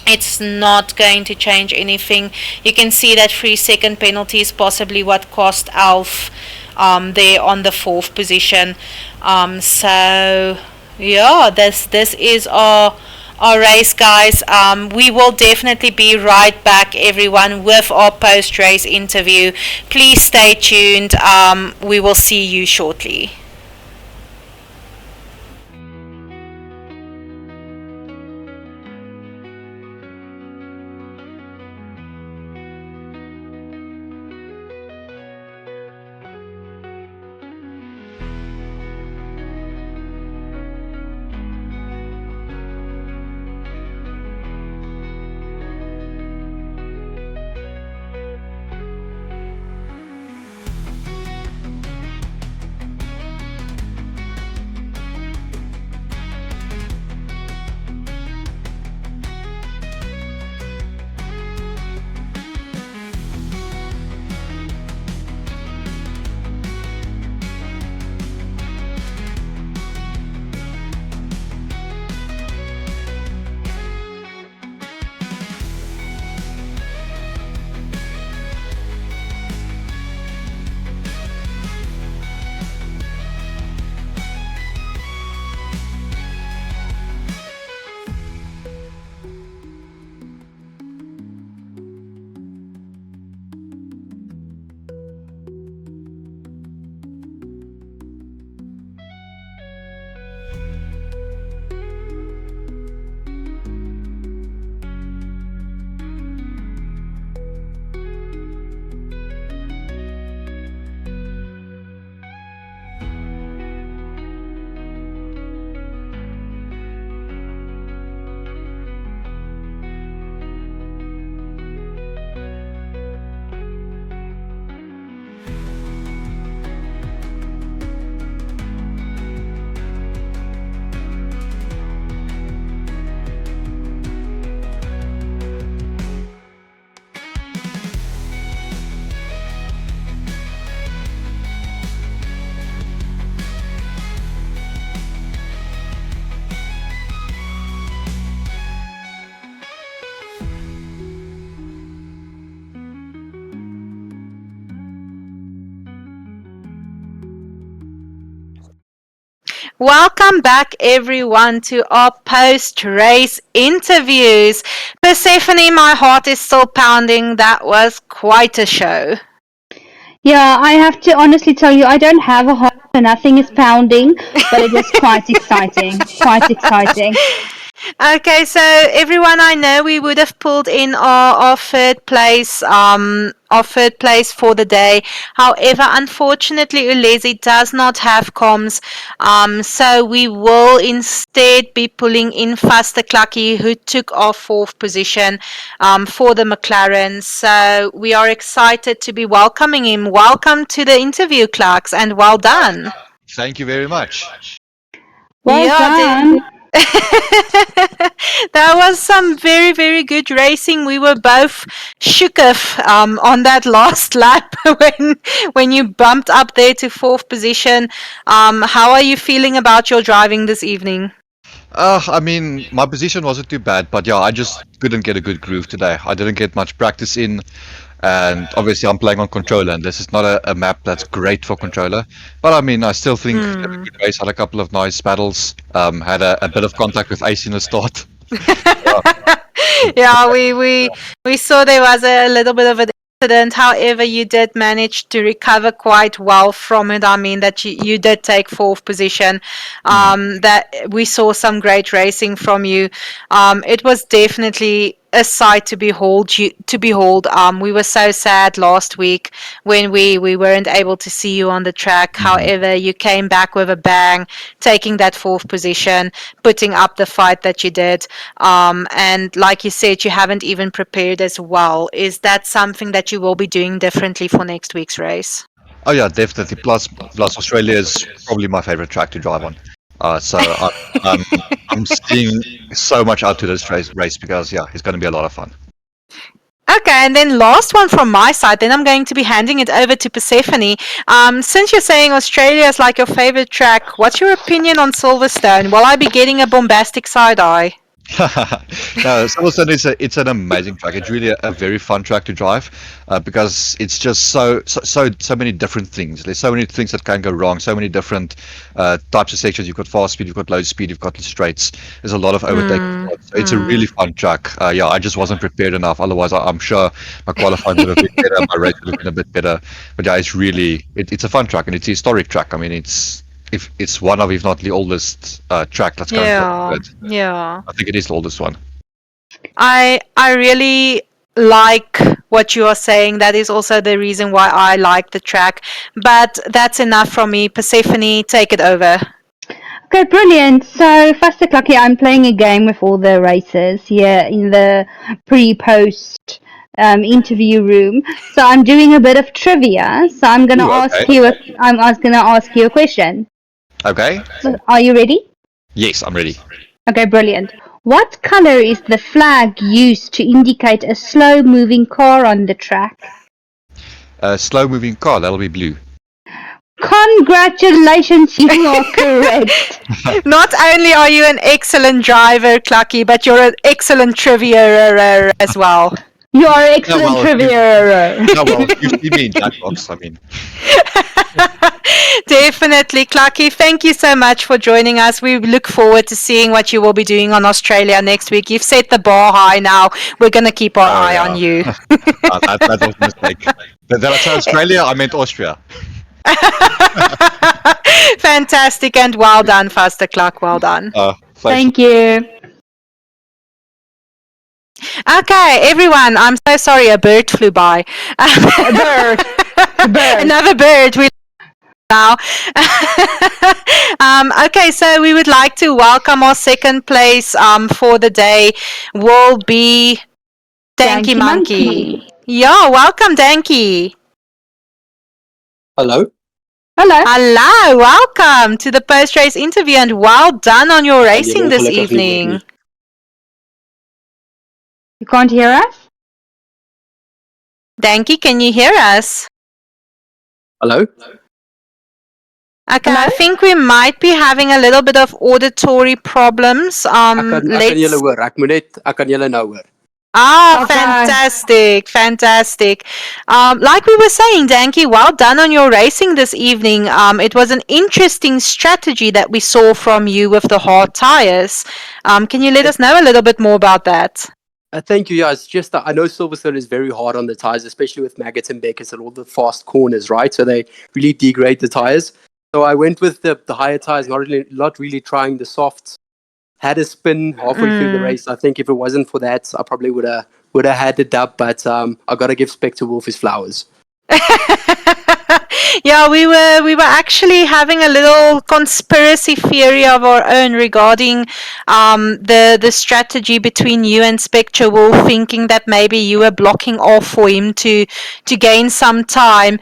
It's not going to change anything. You can see that 3-second penalty is possibly what cost Alf there on the 4th position. So yeah, this is our race, guys. We will definitely be right back, everyone, with our post-race interview. Please stay tuned. We will see you shortly. Welcome back, everyone, to our post-race interviews. Persephone, my heart is still pounding. That was quite a show. Yeah, I have to honestly tell you, I don't have a heart, so nothing is pounding, but it was quite exciting. Quite exciting. Okay, so everyone, I know we would have pulled in our third place for the day. However, unfortunately, Ulezi does not have comms, so we will instead be pulling in Faster Clucky, who took our fourth position for the McLaren. So we are excited to be welcoming him. Welcome to the interview, Clarks, and well done. Thank you very much. Well done. That was some very, very good racing. We were both shooketh on that last lap when you bumped up there to fourth position. How are you feeling about your driving this evening? I mean, my position wasn't too bad, but yeah, I just couldn't get a good groove today. I didn't get much practice in, and obviously I'm playing on controller, and this is not a map that's great for controller. But I mean, I still think had a good race, had a couple of nice battles, had a bit of contact with Ace in the start. Yeah, we saw there was a little bit of an incident. However, you did manage to recover quite well from it. I mean that you did take fourth position. That we saw some great racing from you. It was definitely a sight to behold. We were so sad last week when we weren't able to see you on the track. However, you came back with a bang, taking that fourth position, putting up the fight that you did. And like you said, you haven't even prepared as well. Is that something that you will be doing differently for next week's race? Oh yeah, definitely. Plus Australia is probably my favorite track to drive on. I'm seeing so much out to this race because yeah, it's going to be a lot of fun. Okay, and then last one from my side, then I'm going to be handing it over to Persephone. Since you're saying Australia is like your favorite track, what's your opinion on Silverstone? Will I be getting a bombastic side eye? No, Silverstone is it's an amazing track. It's really a very fun track to drive because it's just so many different things. There's so many things that can go wrong. So many different types of sections. You've got fast speed, you've got low speed, you've got straights. There's a lot of overtaking. So it's a really fun track. Yeah, I just wasn't prepared enough. Otherwise, I'm sure my qualifying would have been better. My race would have been a bit better. But yeah, it's really it's a fun track and it's a historic track. I mean, it's one of, if not the oldest track that's going forward. Yeah. I think it is the oldest one. I really like what you are saying. That is also the reason why I like the track. But that's enough from me. Persephone, take it over. Okay, brilliant. So, Faster Clucky, I'm playing a game with all the racers here in the pre-post interview room. So I'm doing a bit of trivia. So I'm gonna ask you a question. Okay. So, are you ready? Yes, I'm ready. Okay, brilliant. What color is the flag used to indicate a slow-moving car on the track? A slow-moving car, that'll be blue. Congratulations, you are correct. Not only are you an excellent driver, Clucky, but you're an excellent trivia as well. You are excellent trivia. No, well, you see me in Jackbox, I mean. Definitely, Clucky. Thank you so much for joining us. We look forward to seeing what you will be doing on Australia next week. You've set the bar high now. We're going to keep our eye on you. That was a mistake. Did I say Australia? I meant Austria. Fantastic and well done, Faster Clark. Well done. Thank you. Okay, everyone. I'm so sorry. A bird flew by. A bird. Another bird. We now. Okay, so we would like to welcome our second place for the day will be Danky Monkey. Yeah, welcome, Danky. Hello. Hello, welcome to the post-race interview and well done on your racing this evening. You can't hear us? Danky, can you hear us? Hello. Okay, I think we might be having a little bit of auditory problems. Ek kan julle hoor. Ek kan julle nou hoor. Ah, Okay. fantastic. Like we were saying, Danky, well done on your racing this evening. It was an interesting strategy that we saw from you with the hard tires. Can you let us know a little bit more about that? Thank you. Yeah, it's just I know Silverstone is very hard on the tires, especially with maggots and Beckers and all the fast corners, right? So they really degrade the tires. So I went with the higher tires, not really trying the softs. Had a spin halfway through the race. I think if it wasn't for that, I probably would have had the dub. But I got to give Spectre Wolf his flowers. Yeah, we were actually having a little conspiracy theory of our own regarding the strategy between you and Spectre Wolf, thinking that maybe you were blocking off for him to gain some time.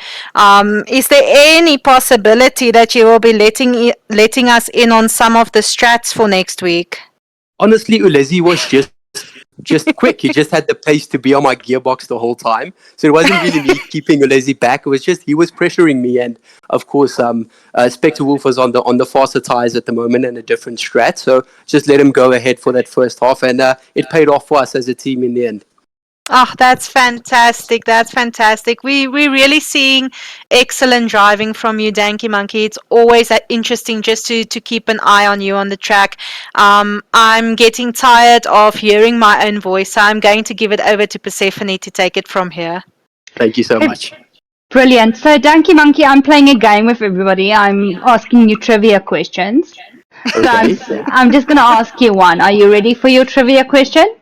Is there any possibility that you will be letting us in on some of the strats for next week? Honestly, Ulezi was just quick. He just had the pace to be on my gearbox the whole time. So it wasn't really me keeping Ulezi back. It was just he was pressuring me, and of course, Spectre Wolf was on the faster tires at the moment and a different strat. So just let him go ahead for that first half, and it paid off for us as a team in the end. Oh, that's fantastic. That's fantastic. We're really seeing excellent driving from you, Danky Monkey. It's always interesting just to keep an eye on you on the track. I'm getting tired of hearing my own voice, so I'm going to give it over to Persephone to take it from here. Thank you so much. Brilliant. So, Donkey Monkey, I'm playing a game with everybody. I'm asking you trivia questions. So Okay. I'm just going to ask you one. Are you ready for your trivia question?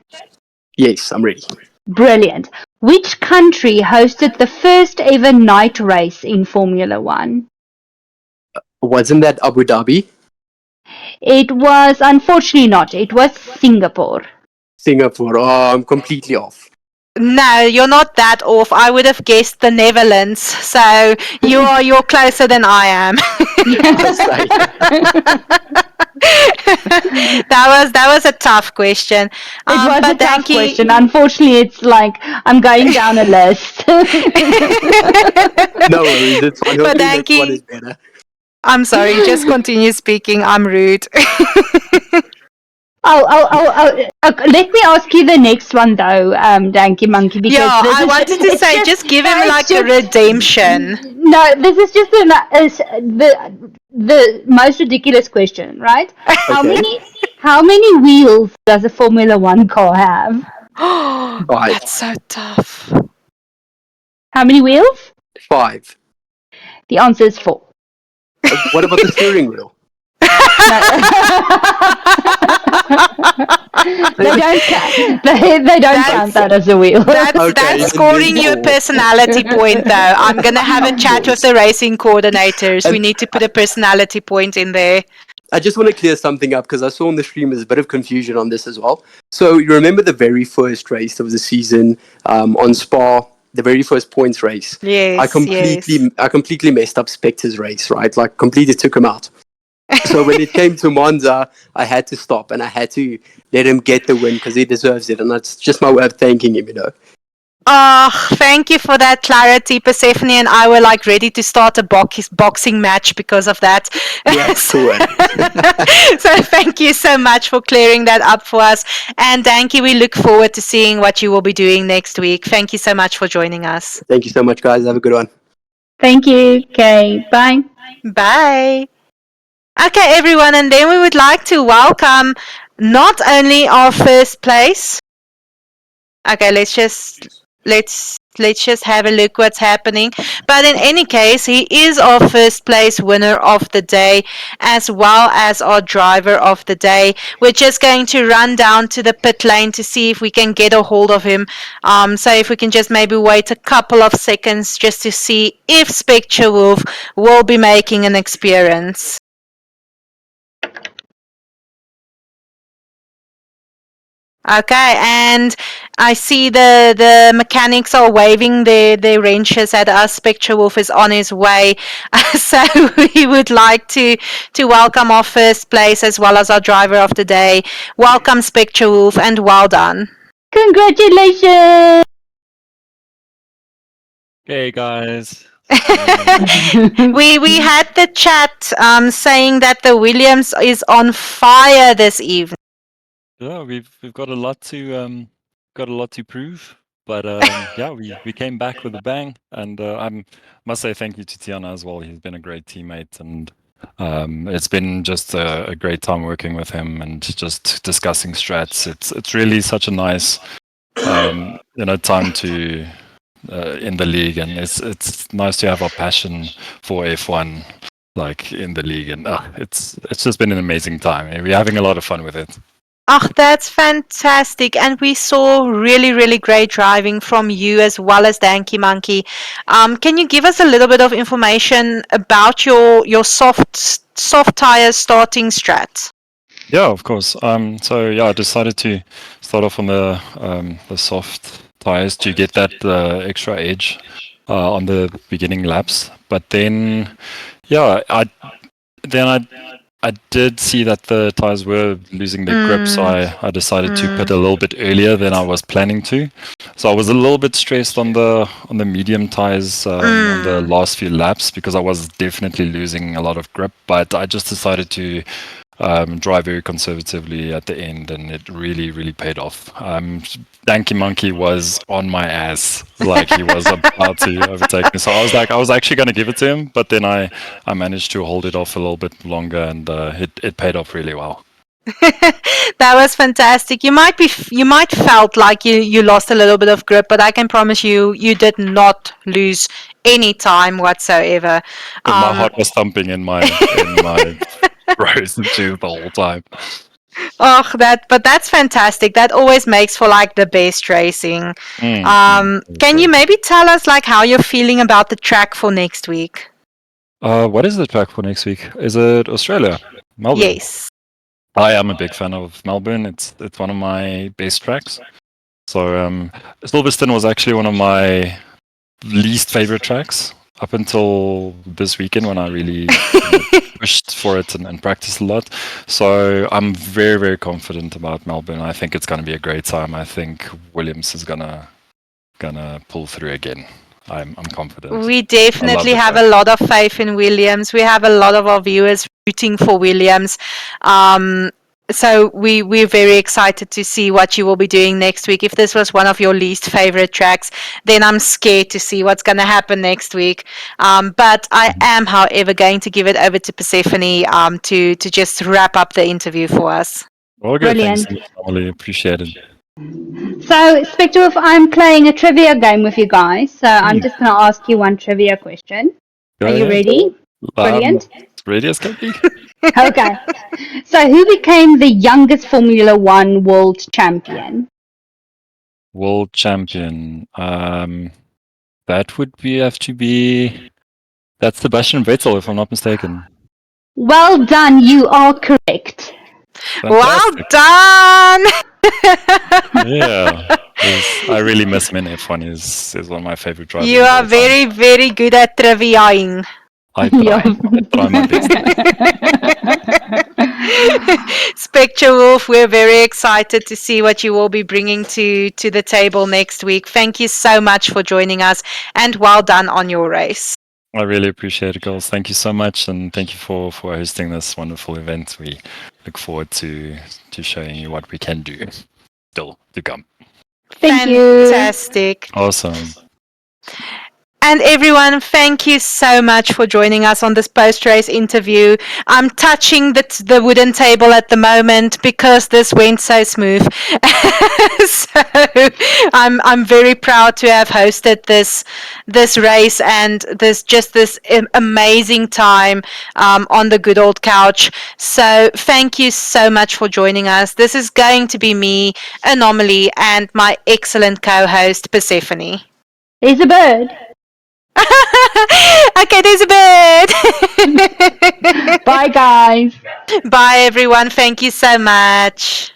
Yes, I'm ready. Brilliant. Which country hosted the first ever night race in Formula One? Wasn't that Abu Dhabi? It was unfortunately not. It was Singapore. Singapore? Oh, I'm completely off. No, you're not that off. I would have guessed the Netherlands. So you're closer than I am. that was a tough question. It was but a tough Danky, question. Unfortunately, it's like I'm going down a list. No worries, it's fine. But Hopefully next one Danky, is better. I'm sorry. Just continue speaking. I'm rude. Let me ask you the next one though, Danky Monkey, because Yeah, this I is wanted to it's say, just give him no, like it's a just redemption. no. This is just the most ridiculous question, right? Okay. How many wheels does a Formula One car have? Oh, Five. that's so tough. How many wheels? 5. The answer is 4. What about the steering wheel? They don't count. They don't count that as a wheel. That's Okay, then scoring you a 4. personality point, though. I'm gonna have a Of chat with course. the racing coordinators. We And need to put a personality point in there. I just want to clear something up because I saw on the stream there's a bit of confusion on this as well. So you remember the very first race of the season on Spa, the very first points race. I Yes, yes. completely messed up Spectre's race, right? Like completely took him out. So when it came to Monza, I had to stop and I had to let him get the win because he deserves it, and that's just my way of thanking him, you know. Oh, thank you for that clarity. Persephone and I were like ready to start a boxing match because of that. Yeah, cool. So thank you so much for clearing that up for us. And Danky, we look forward to seeing what you will be doing next week. Thank you so much for joining us. Thank you so much, guys. Have a good one. Thank you. Okay, bye. Bye. Okay, everyone, and then we would like to welcome not only our first place. Okay, let's just have a look what's happening. But in any case, he is our first place winner of the day, as well as our driver of the day. We're just going to run down to the pit lane to see if we can get a hold of him. So if we can just maybe wait a couple of seconds just to see if Spectre Wolf will be making an experience. Okay, and I see the mechanics are waving their wrenches at us. Spectre Wolf is on his way. So we would like to welcome our first place as well as our driver of the day. Welcome, Spectre Wolf, and well done. Congratulations. Hey guys. We had the chat saying that the Williams is on fire this evening. Yeah, we've got a lot to got a lot to prove. But yeah, we came back with a bang, and I must say thank you to Tiana as well. He's been a great teammate, and it's been just a great time working with him and just discussing strats. It's really such a nice time to in the league, and it's nice to have our passion for F1 like in the league, and it's just been an amazing time. We're having a lot of fun with it. Oh, that's fantastic. And we saw really, really great driving from you as well as Danky Monkey. Can you give us a little bit of information about your soft tires starting strat? Yeah, of course. So yeah, I decided to start off on the soft tires to get that extra edge on the beginning laps. But then, yeah, I did see that the tires were losing their grip, so I decided to pit a little bit earlier than I was planning to. So I was a little bit stressed on the medium tires on the last few laps because I was definitely losing a lot of grip. But I just decided to drive very conservatively at the end, and it really, really paid off. Danky Monkey was on my ass, like he was about to overtake me. So I was actually going to give it to him, but then I managed to hold it off a little bit longer, and it paid off really well. That was fantastic. You might felt like you lost a little bit of grip, but I can promise you did not lose any time whatsoever. My heart was thumping in my frozen tube the whole time. Oh, but that's fantastic. That always makes for like the best racing. Can you maybe tell us like how you're feeling about the track for next week? What is the track for next week? Is it Australia? Melbourne? Yes. I am a big fan of Melbourne. It's one of my best tracks. So Silverstone was actually one of my least favorite tracks up until this weekend when I really pushed for it and practiced a lot. So I'm very, very confident about Melbourne. I think it's going to be a great time. I think Williams is gonna pull through again. I'm confident. We definitely have a lot of faith in Williams. We have a lot of our viewers rooting for Williams. So we're very excited to see what you will be doing next week. If this was one of your least favorite tracks, then I'm scared to see what's going to happen next week. But I am, however, going to give it over to Persephone to just wrap up the interview for us. Well, good. Brilliant. Thanks, Anomaly. Appreciate it. So, Spectre, I'm playing a trivia game with you guys. So I'm just going to ask you one trivia question. Go Are you ahead. ready? Brilliant. Ready as can be. Okay. So who became the youngest Formula One world champion? World champion. That would have to be. That's Sebastian Vettel, if I'm not mistaken. Well done. You are correct. Well Fantastic. done! Yeah. I really miss him in F1. He's one of my favorite drivers. You of are all time. very, very good at triviaing. I try my best. Spectre Wolf, we're very excited to see what you will be bringing to the table next week. Thank you so much for joining us, and well done on your race. I really appreciate it, girls. Thank you so much, and thank you for hosting this wonderful event. We look forward to showing you what we can do still to come. Thank you. Fantastic. Awesome. And everyone, thank you so much for joining us on this post-race interview. I'm touching the wooden table at the moment because this went so smooth. So I'm very proud to have hosted this race and this amazing time on the good old couch. So thank you so much for joining us. This is going to be me, Anomaly, and my excellent co-host, Persephone. There's a bird. Okay, there's a bird. Bye, guys. Bye, everyone. Thank you so much.